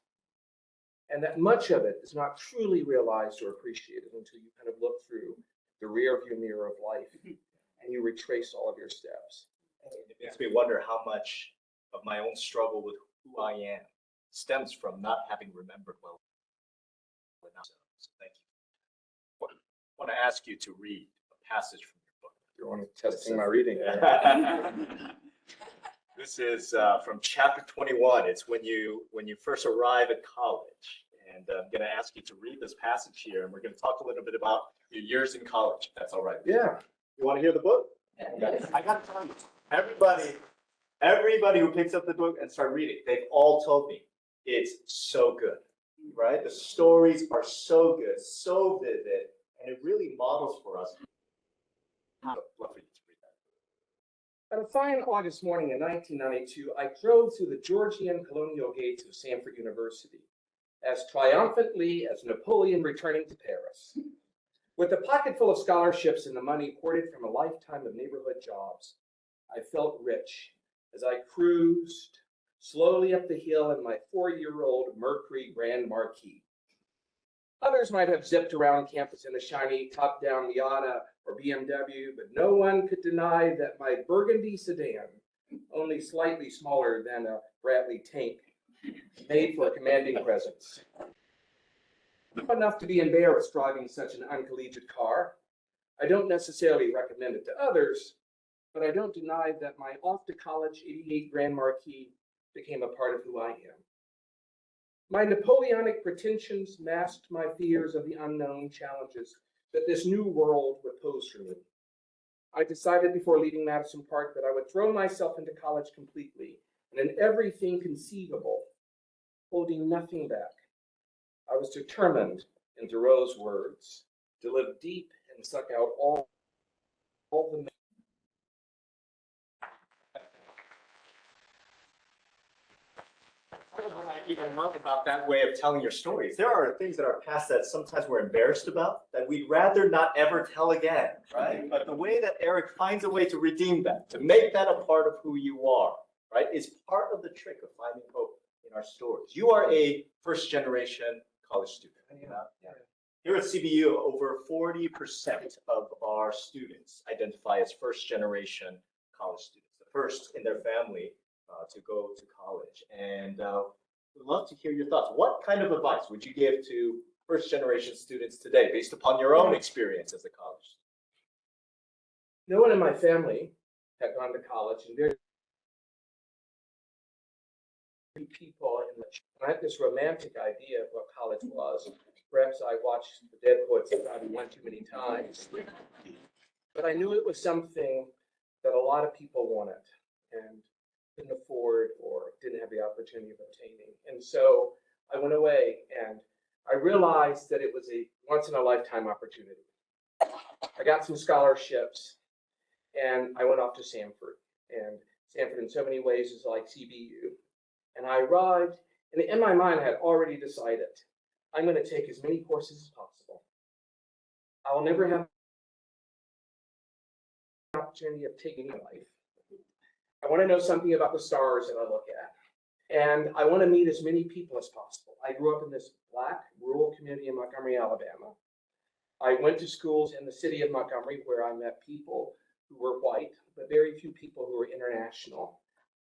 And that much of it is not truly realized or appreciated until you kind of look through the rear view mirror of life and you retrace all of your steps. It makes me wonder how much of my own struggle with who I am stems from not having remembered well enough. So thank you. I want to ask you to read a passage from your book. You're only testing my reading. This is from chapter 21. It's when you first arrive at college. And I'm going to ask you to read this passage here, and we're going to talk a little bit about your years in college, if that's all right. Yeah. You want to hear the book? Okay. I got to tell you, everybody who picks up the book and start reading, they've all told me it's so good, right? The stories are so good, so vivid, and it really models for us. I'd love for you to read that. On a fine August morning in 1992, I drove through the Georgian colonial gates of Stanford University as triumphantly as Napoleon returning to Paris. With a pocket full of scholarships and the money hoarded from a lifetime of neighborhood jobs, I felt rich as I cruised slowly up the hill in my 4-year-old Mercury Grand Marquis. Others might have zipped around campus in a shiny top-down Miata or BMW, but no one could deny that my burgundy sedan, only slightly smaller than a Bradley tank, made for a commanding presence. Not enough to be embarrassed driving such an uncollegiate car. I don't necessarily recommend it to others, but I don't deny that my off-to-college '88 Grand Marquis became a part of who I am. My Napoleonic pretensions masked my fears of the unknown challenges that this new world would pose for me. I decided before leaving Madison Park that I would throw myself into college completely and in everything conceivable, holding nothing back. I was determined, in Thoreau's words, to live deep and suck out all the What I even love about that way of telling your stories, there are things that are past that sometimes we're embarrassed about that we'd rather not ever tell again, right? But the way that Eric finds a way to redeem that, to make that a part of who you are, right, is part of the trick of finding hope in our stories. You are a first-generation college student. Here at CBU, over 40% of our students identify as first-generation college students, the first in their family to go to college. And we'd love to hear your thoughts. What kind of advice would you give to first-generation students today based upon your own experience as a college student? No one in my family had gone to college, and very people in the I had this romantic idea of what college was. Perhaps I watched the Dead Poets Society one too many times. But I knew it was something that a lot of people wanted and couldn't afford or didn't have the opportunity of obtaining. And so I went away and I realized that it was a once in a lifetime opportunity. I got some scholarships and I went off to Stanford. And Stanford in so many ways is like CBU. And I arrived, and in my mind I had already decided I'm going to take as many courses as possible. I will never have the opportunity of taking my life. I want to know something about the stars that I look at. And I want to meet as many people as possible. I grew up in this Black rural community in Montgomery, Alabama. I went to schools in the city of Montgomery where I met people who were white, but very few people who were international.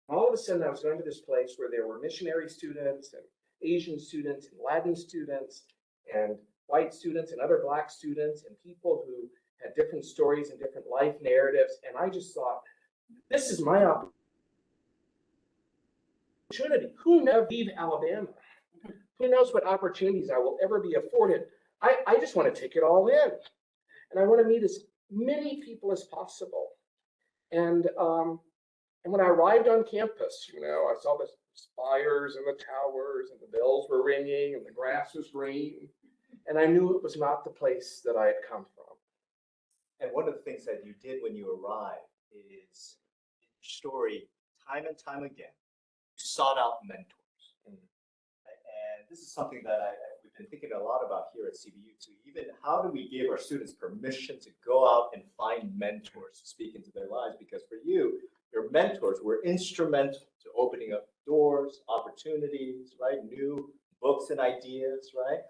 And all of a sudden I was going to this place where there were missionary students and Asian students and Latin students and white students and other Black students and people who had different stories and different life narratives. And I just thought, this is my opportunity. Who knows leave Alabama? Who knows what opportunities I will ever be afforded? I just want to take it all in. And I want to meet as many people as possible. And when I arrived on campus, I saw the spires and the towers and the bells were ringing and the grass was green. And I knew it was not the place that I had come from. And one of the things that you did when you arrived is, in your story, time and time again, you sought out mentors. And this is something that we've been thinking a lot about here at CBU too. Even how do we give our students permission to go out and find mentors to speak into their lives? Because for you, your mentors were instrumental to opening up doors, opportunities, right? New books and ideas, right?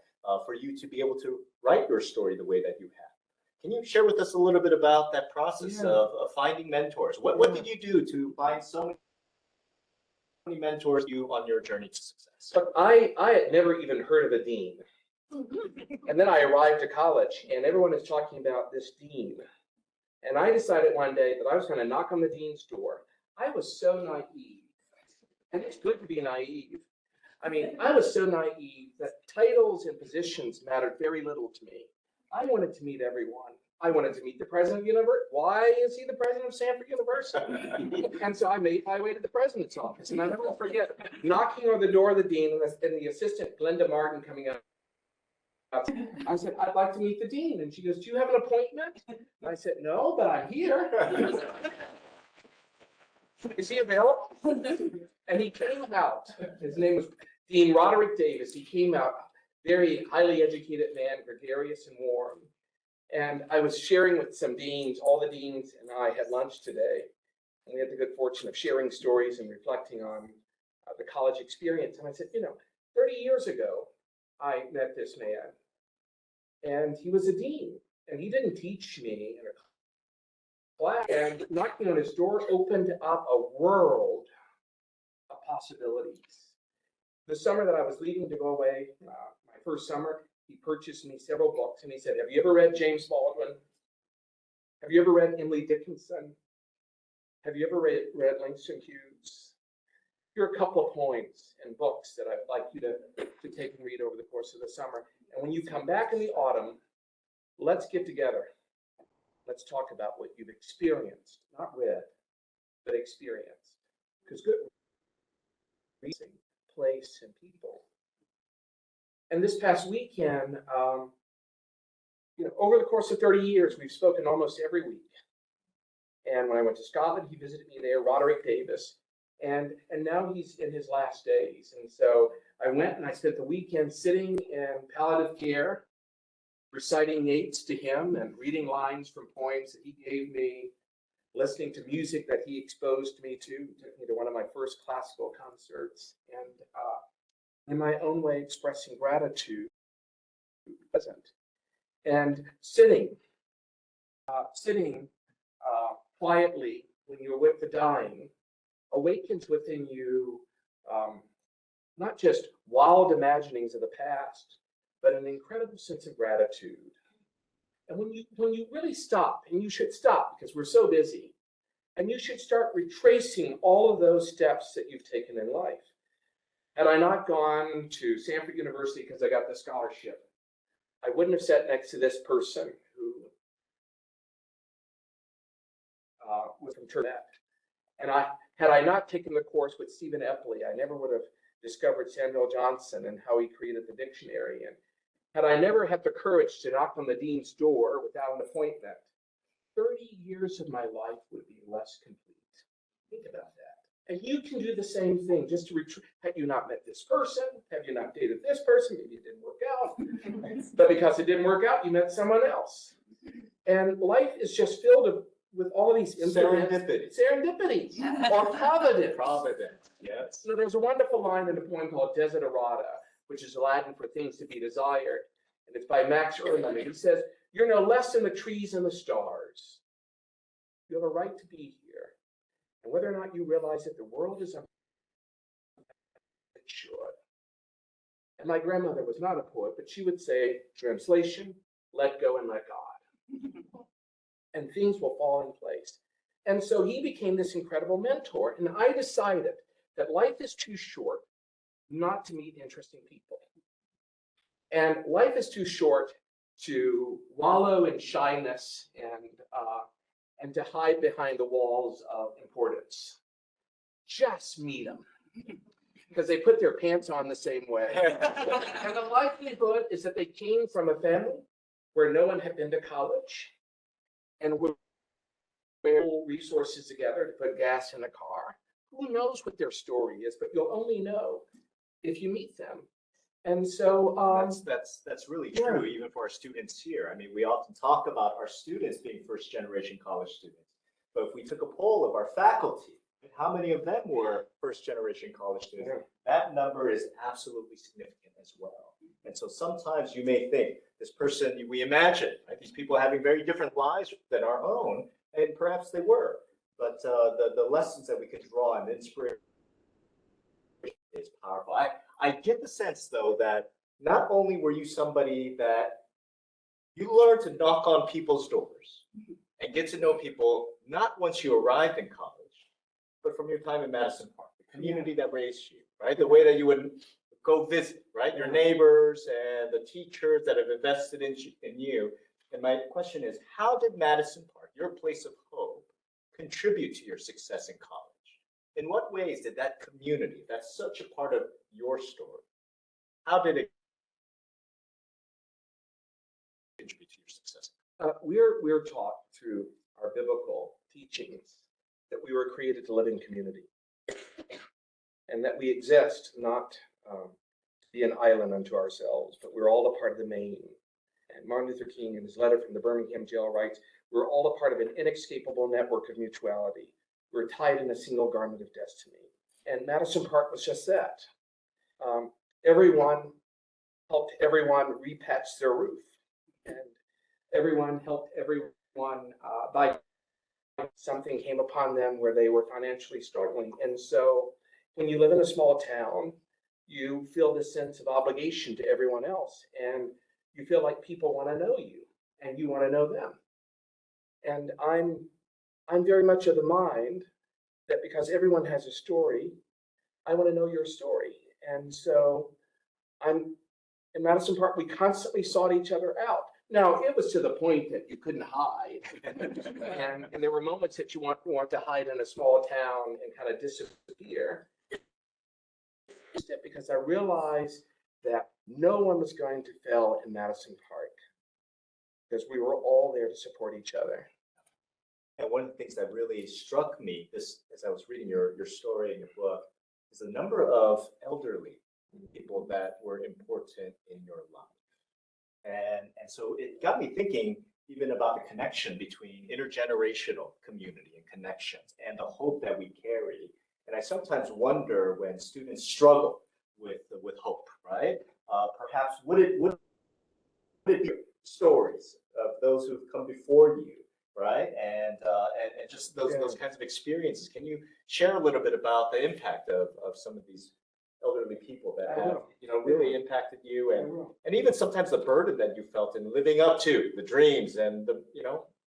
For you to be able to write your story the way that you have. Can you share with us a little bit about that process of finding mentors? What did you do to find so many mentors you on your journey to success? But I had never even heard of a dean. And then I arrived to college and everyone is talking about this dean. And I decided one day that I was going to knock on the dean's door. I was so naive. And it's good to be naive. I mean, I was so naive that titles and positions mattered very little to me. I wanted to meet everyone. I wanted to meet the president of the university. Why is he the president of Stanford University? And so I made my way to the president's office. And I never will forget knocking on the door of the dean and the assistant, Glenda Martin, coming up. I said, I'd like to meet the dean. And she goes, do you have an appointment? And I said, no, but I'm here. Is he available? And he came out. His name was Dean Roderick Davis. He came out, very highly educated man, gregarious and warm. And I was sharing with some deans, all the deans and I had lunch today. And we had the good fortune of sharing stories and reflecting on the college experience. And I said, 30 years ago, I met this man. And he was a dean. And he didn't teach me in a class. And knocking on his door opened up a world of possibilities. The summer that I was leaving to go away, my first summer, he purchased me several books and he said, have you ever read James Baldwin? Have you ever read Emily Dickinson? Have you ever read Langston Hughes? Here are a couple of poems and books that I'd like you to take and read over the course of the summer. And when you come back in the autumn, let's get together. Let's talk about what you've experienced, not read, but experienced. Because good reading, place, and people. And this past weekend, over the course of 30 years, we've spoken almost every week. And when I went to Scotland, he visited me there, Roderick Davis, and now he's in his last days. And so I went and I spent the weekend sitting in palliative care, reciting Yeats to him and reading lines from poems that he gave me, listening to music that he exposed me to, took me to one of my first classical concerts, and in my own way expressing gratitude present. And sitting quietly when you're with the dying awakens within you not just wild imaginings of the past, but an incredible sense of gratitude. And when you really stop, and you should stop because we're so busy, and you should start retracing all of those steps that you've taken in life. Had I not gone to Stanford University because I got the scholarship, I wouldn't have sat next to this person who was from Tibet. And had I not taken the course with Stephen Epley, I never would have discovered Samuel Johnson and how he created the dictionary. And had I never had the courage to knock on the dean's door without an appointment, 30 years of my life would be less complete. Think about that. And you can do the same thing just to have you not met this person? Have you not dated this person? Maybe it didn't work out. But because it didn't work out, you met someone else. And life is just filled with all of these Serendipity. Or providence. Providence, yes. So there's a wonderful line in a poem called Desiderata, which is Latin for things to be desired. And it's by Max Ehrmann. And he says, "You're no less than the trees and the stars. You have a right to be here. And whether or not you realize that the world is it should." And my grandmother was not a poet, but she would say, translation, let go and let God. And things will fall in place. And so he became this incredible mentor. And I decided that life is too short not to meet interesting people. And life is too short to wallow in shyness and to hide behind the walls of importance. Just meet them. Because they put their pants on the same way. And the likelihood is that they came from a family where no one had been to college and would pull resources together to put gas in a car. Who knows what their story is, but you'll only know if you meet them. And so that's really true, even for our students here. I mean, we often talk about our students being first-generation college students, but if we took a poll of our faculty, how many of them were first-generation college students? That number is absolutely significant as well. And so sometimes you may think this person, we imagine, right, these people having very different lives than our own, and perhaps they were. But the lessons that we can draw and the inspiration is powerful. I get the sense, though, that not only were you somebody that you learned to knock on people's doors and get to know people, not once you arrived in college, but from your time in Madison Park, the community that raised you, right? The way that you would go visit, right? Your neighbors and the teachers that have invested in you. And my question is, how did Madison Park, your place of hope, contribute to your success in college? In what ways did that community, that's such a part of your story, how did it contribute to your success? We're taught through our biblical teachings that we were created to live in community, and that we exist not to be an island unto ourselves, but we're all a part of the main. And Martin Luther King, in his letter from the Birmingham jail, writes, "We're all a part of an inescapable network of mutuality. We're tied in a single garment of destiny." And Madison Park was just that. Everyone helped everyone repatch their roof, and everyone helped everyone by something came upon them where they were financially struggling. And so when you live in a small town, you feel this sense of obligation to everyone else, and you feel like people want to know you and you want to know them. And I'm very much of the mind that because everyone has a story, I want to know your story. And so in Madison Park, we constantly sought each other out. Now, it was to the point that you couldn't hide. and there were moments that you want to hide in a small town and kind of disappear. Because I realized that no one was going to fail in Madison Park, because we were all there to support each other. And one of the things that really struck me as I was reading your story in your book is the number of elderly people that were important in your life. And so it got me thinking even about the connection between intergenerational community and connections and the hope that we carry. And I sometimes wonder when students struggle with hope, right? Perhaps would it be stories of those who've come before you, right? And just those kinds of experiences. Can you share a little bit about the impact of some of these elderly people that have, really impacted you, and even sometimes the burden that you felt in living up to the dreams and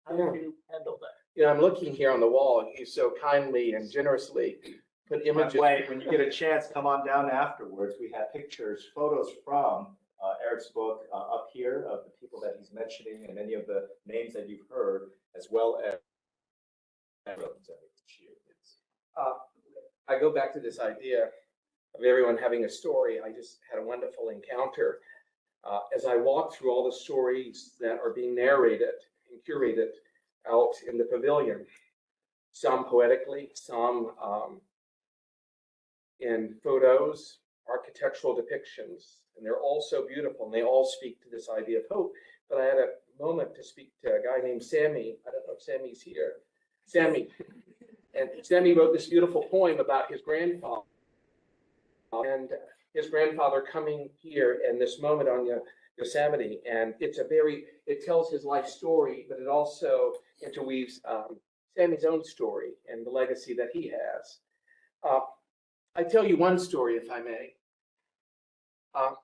how did you handle that? I'm looking here on the wall. You so kindly and generously put By images. the way, when you get a chance, come on down afterwards. We have pictures, photos from Eric's book up here of the people that he's mentioning and many of the names that you've heard, as well as I go back to this idea of everyone having a story. I just had a wonderful encounter as I walked through all the stories that are being narrated and curated out in the pavilion, some poetically, some in photos, architectural depictions, and they're all so beautiful, and they all speak to this idea of hope. But I had a moment to speak to a guy named Sammy. I don't know if Sammy's here. Sammy. And Sammy wrote this beautiful poem about his grandfather and his grandfather coming here in this moment on Yosemite. And it tells his life story, but it also interweaves Sammy's own story and the legacy that he has. I tell you one story, if I may.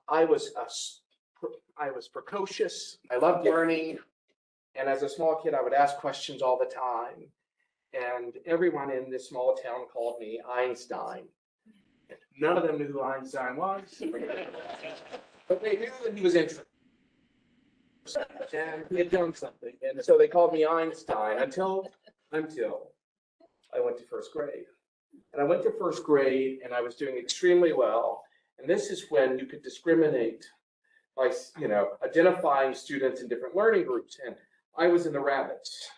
I was precocious. I loved learning. And as a small kid, I would ask questions all the time. And everyone in this small town called me Einstein. None of them knew who Einstein was, but they knew that he was interesting and he had done something. And so they called me Einstein until I went to first grade. And I went to first grade and I was doing extremely well. And this is when you could discriminate by, identifying students in different learning groups. And I was in the rabbits.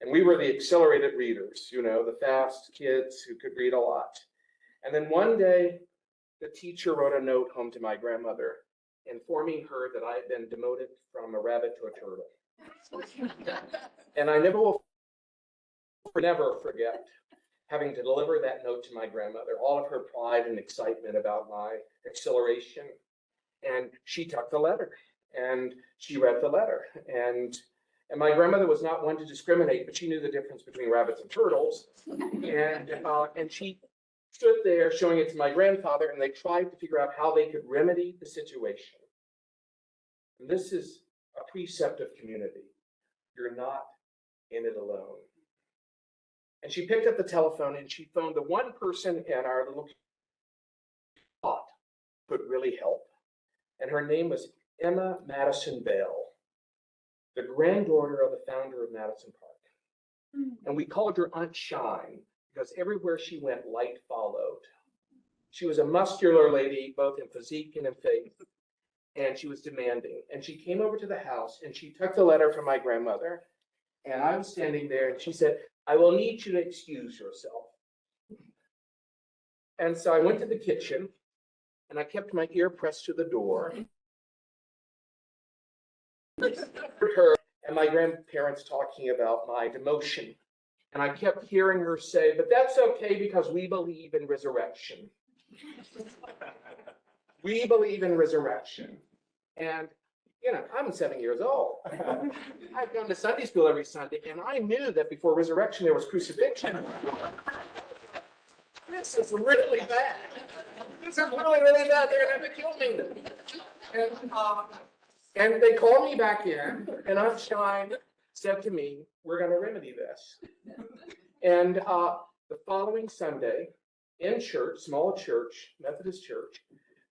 And we were the accelerated readers, the fast kids who could read a lot. And then one day, the teacher wrote a note home to my grandmother, informing her that I had been demoted from a rabbit to a turtle. And I never forget having to deliver that note to my grandmother, all of her pride and excitement about my acceleration. And she took the letter, and she read the letter. And my grandmother was not one to discriminate, but she knew the difference between rabbits and turtles. And she stood there showing it to my grandfather, and they tried to figure out how they could remedy the situation. And this is a precept of community. You're not in it alone. And she picked up the telephone and she phoned the one person in our little thought could really help. And her name was Emma Madison Bell, the granddaughter of the founder of Madison Park. And we called her Aunt Shine because everywhere she went, light followed. She was a muscular lady, both in physique and in faith, and she was demanding. And she came over to the house and she took the letter from my grandmother, and I was standing there and she said, "I will need you to excuse yourself." And so I went to the kitchen and I kept my ear pressed to the door. Her and my grandparents talking about my demotion. And I kept hearing her say, "But that's okay because we believe in resurrection." We believe in resurrection. And, I'm 7 years old. I've gone to Sunday school every Sunday, and I knew that before resurrection there was crucifixion. This is really bad. This is really, really bad. They're going to kill me. And they called me back in, and Aunt Shine said to me, "We're going to remedy this." And the following Sunday, in church, small church, Methodist church,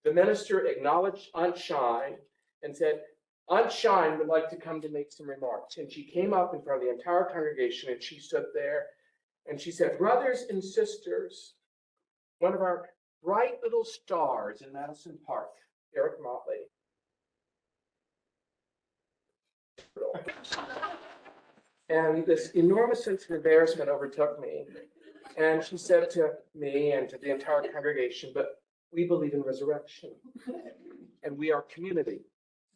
the minister acknowledged Aunt Shine and said, "Aunt Shine would like to come to make some remarks." And she came up in front of the entire congregation and she stood there and she said, "Brothers and sisters, one of our bright little stars in Madison Park, Eric Motley." And this enormous sense of embarrassment overtook me. And she said to me and to the entire congregation, "But we believe in resurrection and we are community.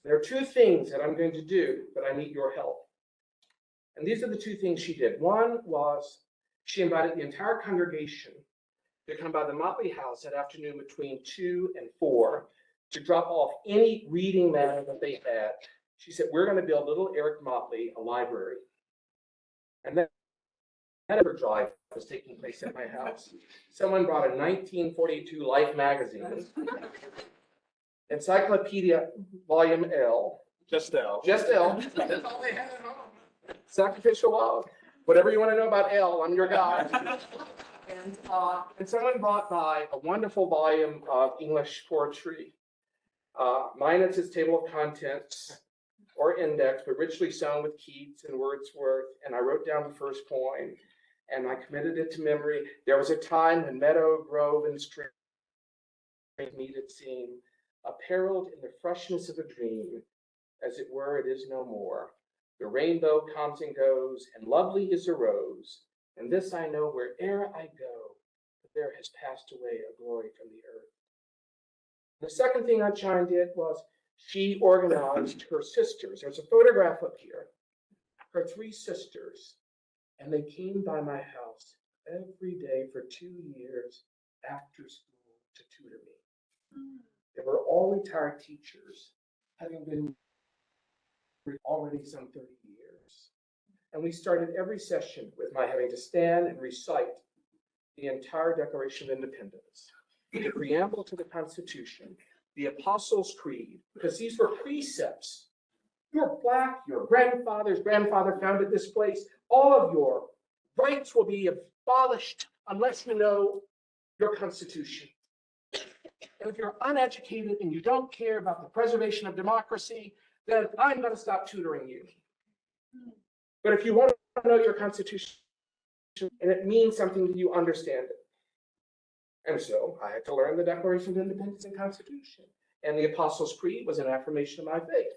There are two things that I'm going to do, but I need your help." And these are the two things she did. One was she invited the entire congregation to come by the Motley house that afternoon between 2 and 4 to drop off any reading matter that they had. She said, "We're going to build little Eric Motley a library." And then another drive was taking place at my house. Someone brought a 1942 Life magazine, Encyclopedia Volume L. Just L. Just L. That's all they had at home. Sacrificial love. Whatever you want to know about L, I'm your guy. And And someone brought by a wonderful volume of English poetry. Mine is his table of contents or index, but richly sewn with Keats and Wordsworth. And I wrote down the first poem and I committed it to memory. There was a time when meadow, grove, and stream meet it seem, apparelled in the freshness of a dream, as it were, it is no more. The rainbow comes and goes, and lovely is a rose. And this I know, where'er I go, that there has passed away a glory from the earth. The second thing Aunt Shine did was she organized her sisters. There's a photograph up here, her 3 sisters, and they came by my house every day for 2 years after school to tutor me. They were all retired teachers, having been already some 30 years. And we started every session with my having to stand and recite the entire Declaration of Independence, the preamble to the Constitution, the Apostles' Creed, because these were precepts. You're Black, your grandfather's grandfather founded this place. All of your rights will be abolished unless you know your Constitution. And if you're uneducated and you don't care about the preservation of democracy, then I'm going to stop tutoring you. But if you want to know your Constitution and it means something to you, understand it. And so I had to learn the Declaration of Independence and Constitution. And the Apostles' Creed was an affirmation of my faith.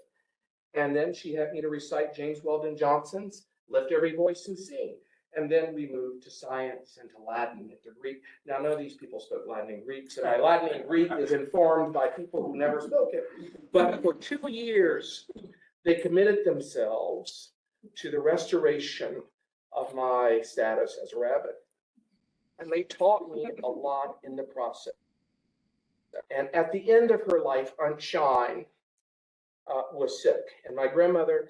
And then she had me to recite James Weldon Johnson's Lift Every Voice and Sing. And then we moved to science and to Latin and to Greek. Now, none of these people spoke Latin and Greek, so my Latin and Greek is informed by people who never spoke it. But for 2 years, they committed themselves to the restoration of my status as a rabbit. And they taught me a lot in the process. And at the end of her life, Aunt Shine was sick. And my grandmother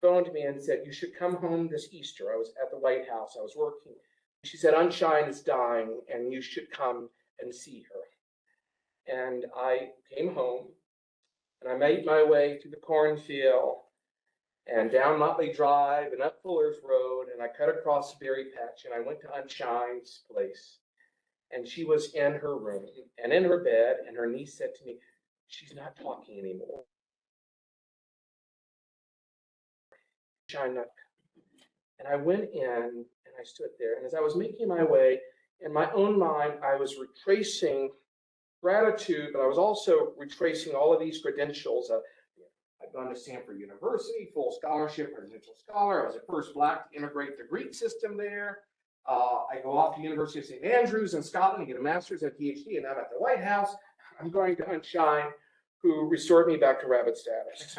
phoned me and said, you should come home this Easter. I was at the White House. I was working. She said, Aunt Shine is dying, and you should come and see her. And I came home, and I made my way through the cornfield and down Motley Drive and up Fuller's Road, and I cut across the berry patch, and I went to Aunt Shine's place. And she was in her room and in her bed, and her niece said to me, she's not talking anymore. Shine up. And I went in and I stood there. And as I was making my way, in my own mind, I was retracing gratitude, but I was also retracing all of these credentials. I've gone to Stanford University, full scholarship, presidential scholar. I was the first Black to integrate the Greek system there. I go off to the University of St. Andrews in Scotland and get a master's and PhD, and I'm at the White House. I'm going to Aunt Shine, who restored me back to rabbit status.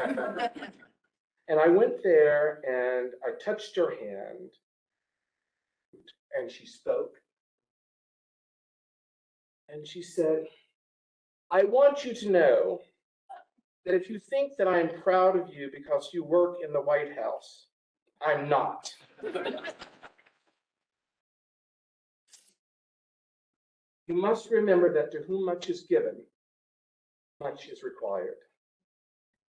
And I went there and I touched her hand and she spoke. And she said, I want you to know that if you think that I am proud of you because you work in the White House, I'm not. You must remember that to whom much is given, much is required.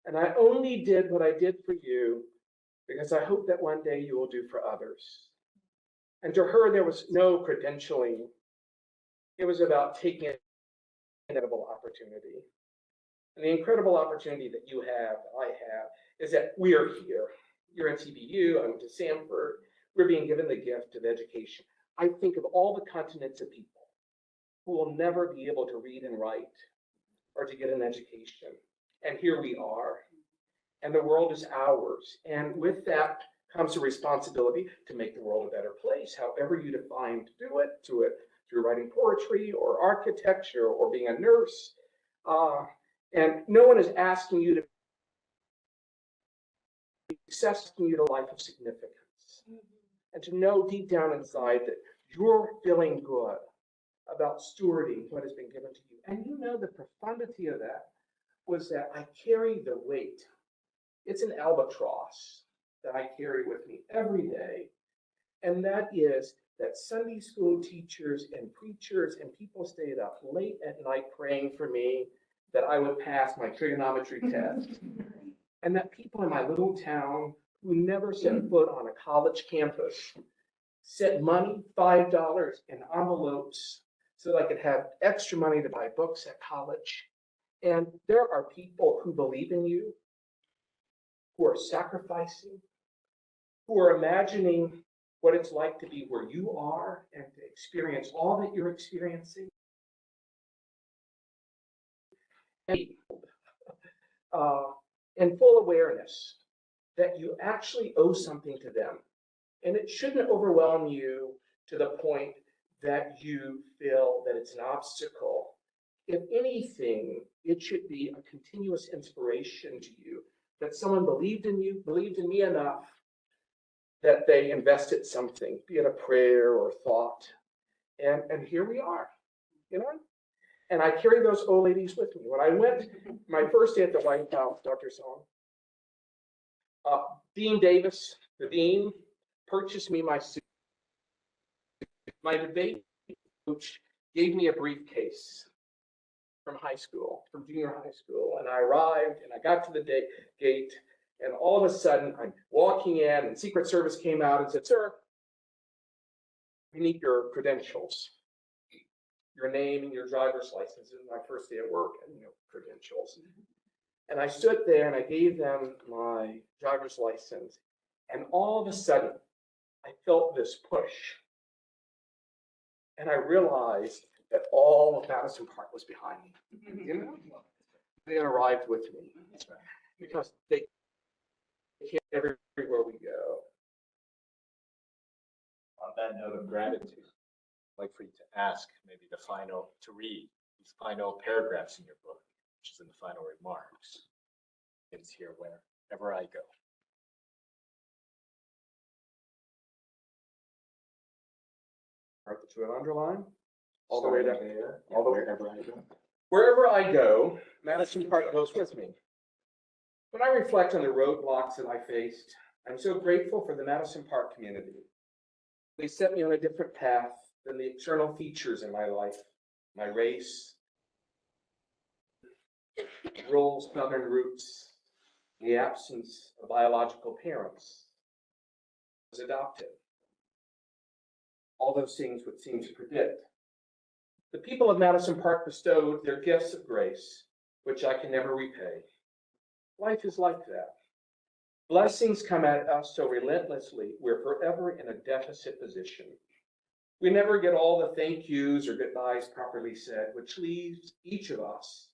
And I only did what I did for you because I hope that one day you will do for others. And to her, there was no credentialing. It was about taking an incredible opportunity. And the incredible opportunity that you have, that I have, is that we are here. You're at CBU, I'm to Stanford. We're being given the gift of education. I think of all the continents of people who will never be able to read and write or to get an education. And here we are, and the world is ours. And with that comes a responsibility to make the world a better place, however you define to do it through writing poetry or architecture or being a nurse. And no one is asking you to asking you to a life of significance. And to know deep down inside that you're feeling good about stewarding what has been given to you. And you know the profundity of that was that I carry the weight. It's an albatross that I carry with me every day. And that is that Sunday school teachers and preachers and people stayed up late at night praying for me that I would pass my trigonometry test. And that people in my little town who never set foot on a college campus sent money, $5 in envelopes so that I could have extra money to buy books at college. And there are people who believe in you, who are sacrificing, who are imagining what it's like to be where you are and to experience all that you're experiencing. And full awareness that you actually owe something to them. And it shouldn't overwhelm you to the point that you feel that it's an obstacle. If anything, it should be a continuous inspiration to you that someone believed in you, believed in me enough that they invested something, be it a prayer or thought. And here we are, you know? And I carry those old ladies with me. When I went my first day at the White House, Dr. Song, Dean Davis, the dean, purchased me my suit. My debate coach gave me a briefcase from high school, from junior high school. And I arrived and I got to the gate, and all of a sudden I'm walking in and Secret Service came out and said, "Sir, we need your credentials, your name and your driver's license." This is my first day at work, and credentials. And I stood there and I gave them my driver's license. And all of a sudden, I felt this push. And I realized that all of Madison Park was behind me. You know? They had arrived with me. Because they came everywhere we go. On that note of gratitude, I'd like for you to ask maybe to read these final paragraphs in your book, which is in the final remarks. It's here wherever I go. Part that you would underline, all the way down there, all the way wherever I go. Wherever I go, Madison Park goes with me. When I reflect on the roadblocks that I faced, I'm so grateful for the Madison Park community. They set me on a different path than the external features in my life, my race, rural Southern roots, the absence of biological parents. I was adopted. All those things would seem to predict. The people of Madison Park bestowed their gifts of grace, which I can never repay. Life is like that. Blessings come at us so relentlessly, we're forever in a deficit position. We never get all the thank yous or goodbyes properly said, which leaves each of us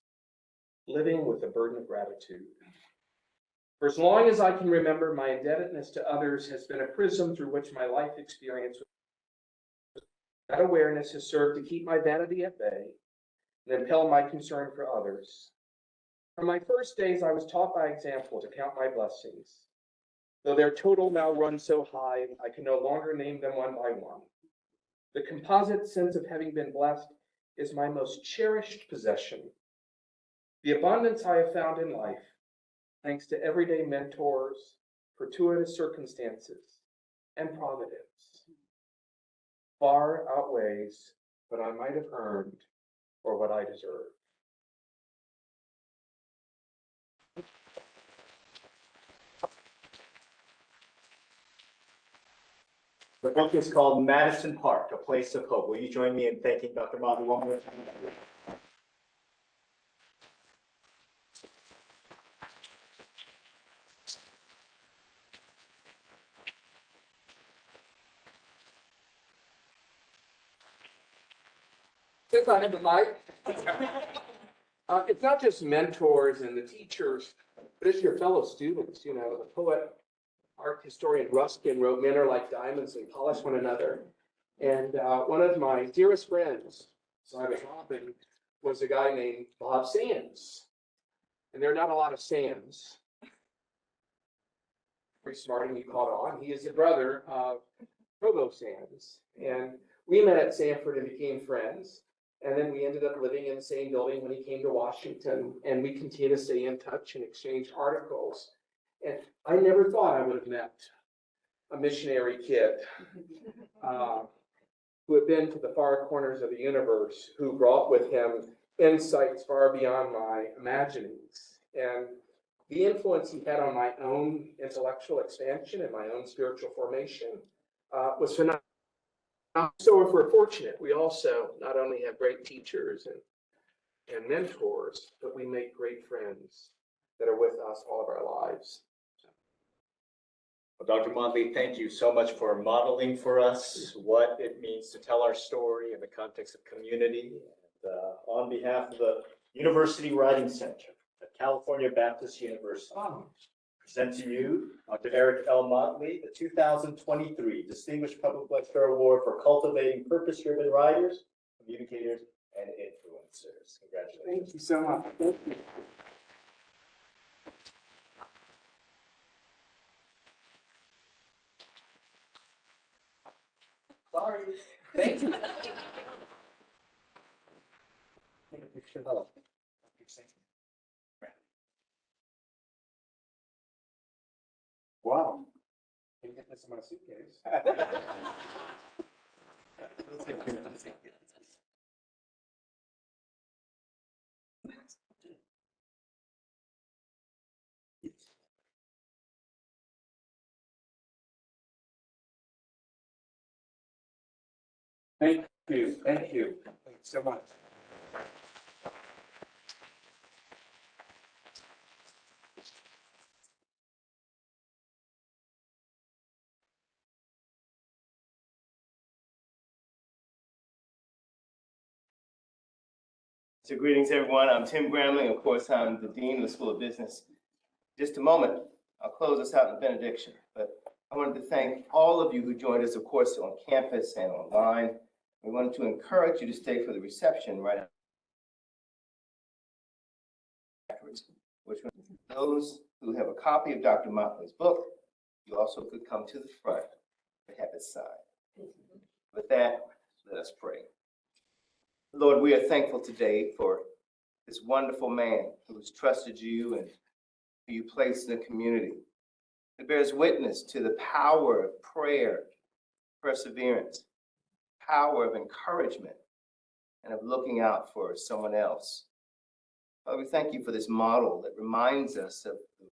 living with the burden of gratitude. For as long as I can remember, my indebtedness to others has been a prism through which my life experience. That awareness has served to keep my vanity at bay and impel my concern for others. From my first days, I was taught by example to count my blessings, though their total now runs so high, I can no longer name them one by one. The composite sense of having been blessed is my most cherished possession. The abundance I have found in life, thanks to everyday mentors, fortuitous circumstances, and providence, far outweighs what I might have earned or what I deserve. The book is called Madison Park, A Place of Hope. Will you join me in thanking Dr. Motley one more time? Since I have the mic, it's not just mentors and the teachers, but it's your fellow students. The poet, art historian Ruskin wrote, "Men are like diamonds, and polish one another." And one of my dearest friends, Simon Robin, was a guy named Bob Sands. And there are not a lot of Sands. Very smart, and he caught on. He is the brother of Provost Sands. And we met at Sanford and became friends. And then we ended up living in the same building when he came to Washington. And we continue to stay in touch and exchange articles. And I never thought I would have met a missionary kid who had been to the far corners of the universe, who brought with him insights far beyond my imaginings. And the influence he had on my own intellectual expansion and my own spiritual formation was phenomenal. So if we're fortunate, we also not only have great teachers and mentors, but we make great friends that are with us all of our lives. Well, Dr. Motley, thank you so much for modeling for us what it means to tell our story in the context of community. And, on behalf of the University Writing Center at California Baptist University, present to you Dr. Eric L. Motley, the 2023 Distinguished Public Lecturer Award for Cultivating Purpose-Driven Writers, Communicators, and Influencers. Congratulations. Thank you so much. Thank you. Sorry. Thank you. Wow. Can you get this in my suitcase? Thank you. Thank you. Thank you so much. So greetings, everyone. I'm Tim Gramling. Of course, I'm the Dean of the School of Business. Just a moment, I'll close us out in benediction. But I wanted to thank all of you who joined us, of course, on campus and online. We wanted to encourage you to stay for the reception right afterwards. Which those who have a copy of Dr. Motley's book, you also could come to the front to have it signed. With that, let us pray. Lord, we are thankful today for this wonderful man who has trusted you and who you placed in the community. It bears witness to the power of prayer, perseverance, power of encouragement, and of looking out for someone else. Father, we thank you for this model that reminds us of the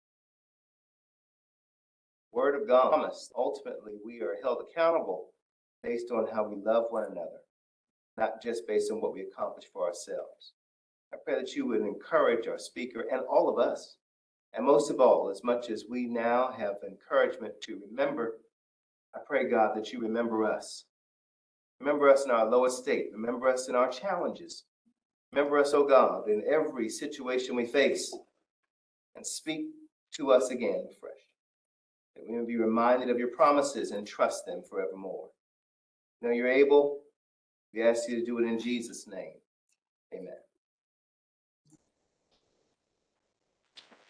Word of God. Ultimately, we are held accountable based on how we love one another, not just based on what we accomplish for ourselves. I pray that you would encourage our speaker and all of us. And most of all, as much as we now have encouragement to remember, I pray, God, that you remember us. Remember us in our lowest state. Remember us in our challenges. Remember us, oh God, in every situation we face. And speak to us again afresh, that we may be reminded of your promises and trust them forevermore. Now you're able. We ask you to do it in Jesus' name. Amen.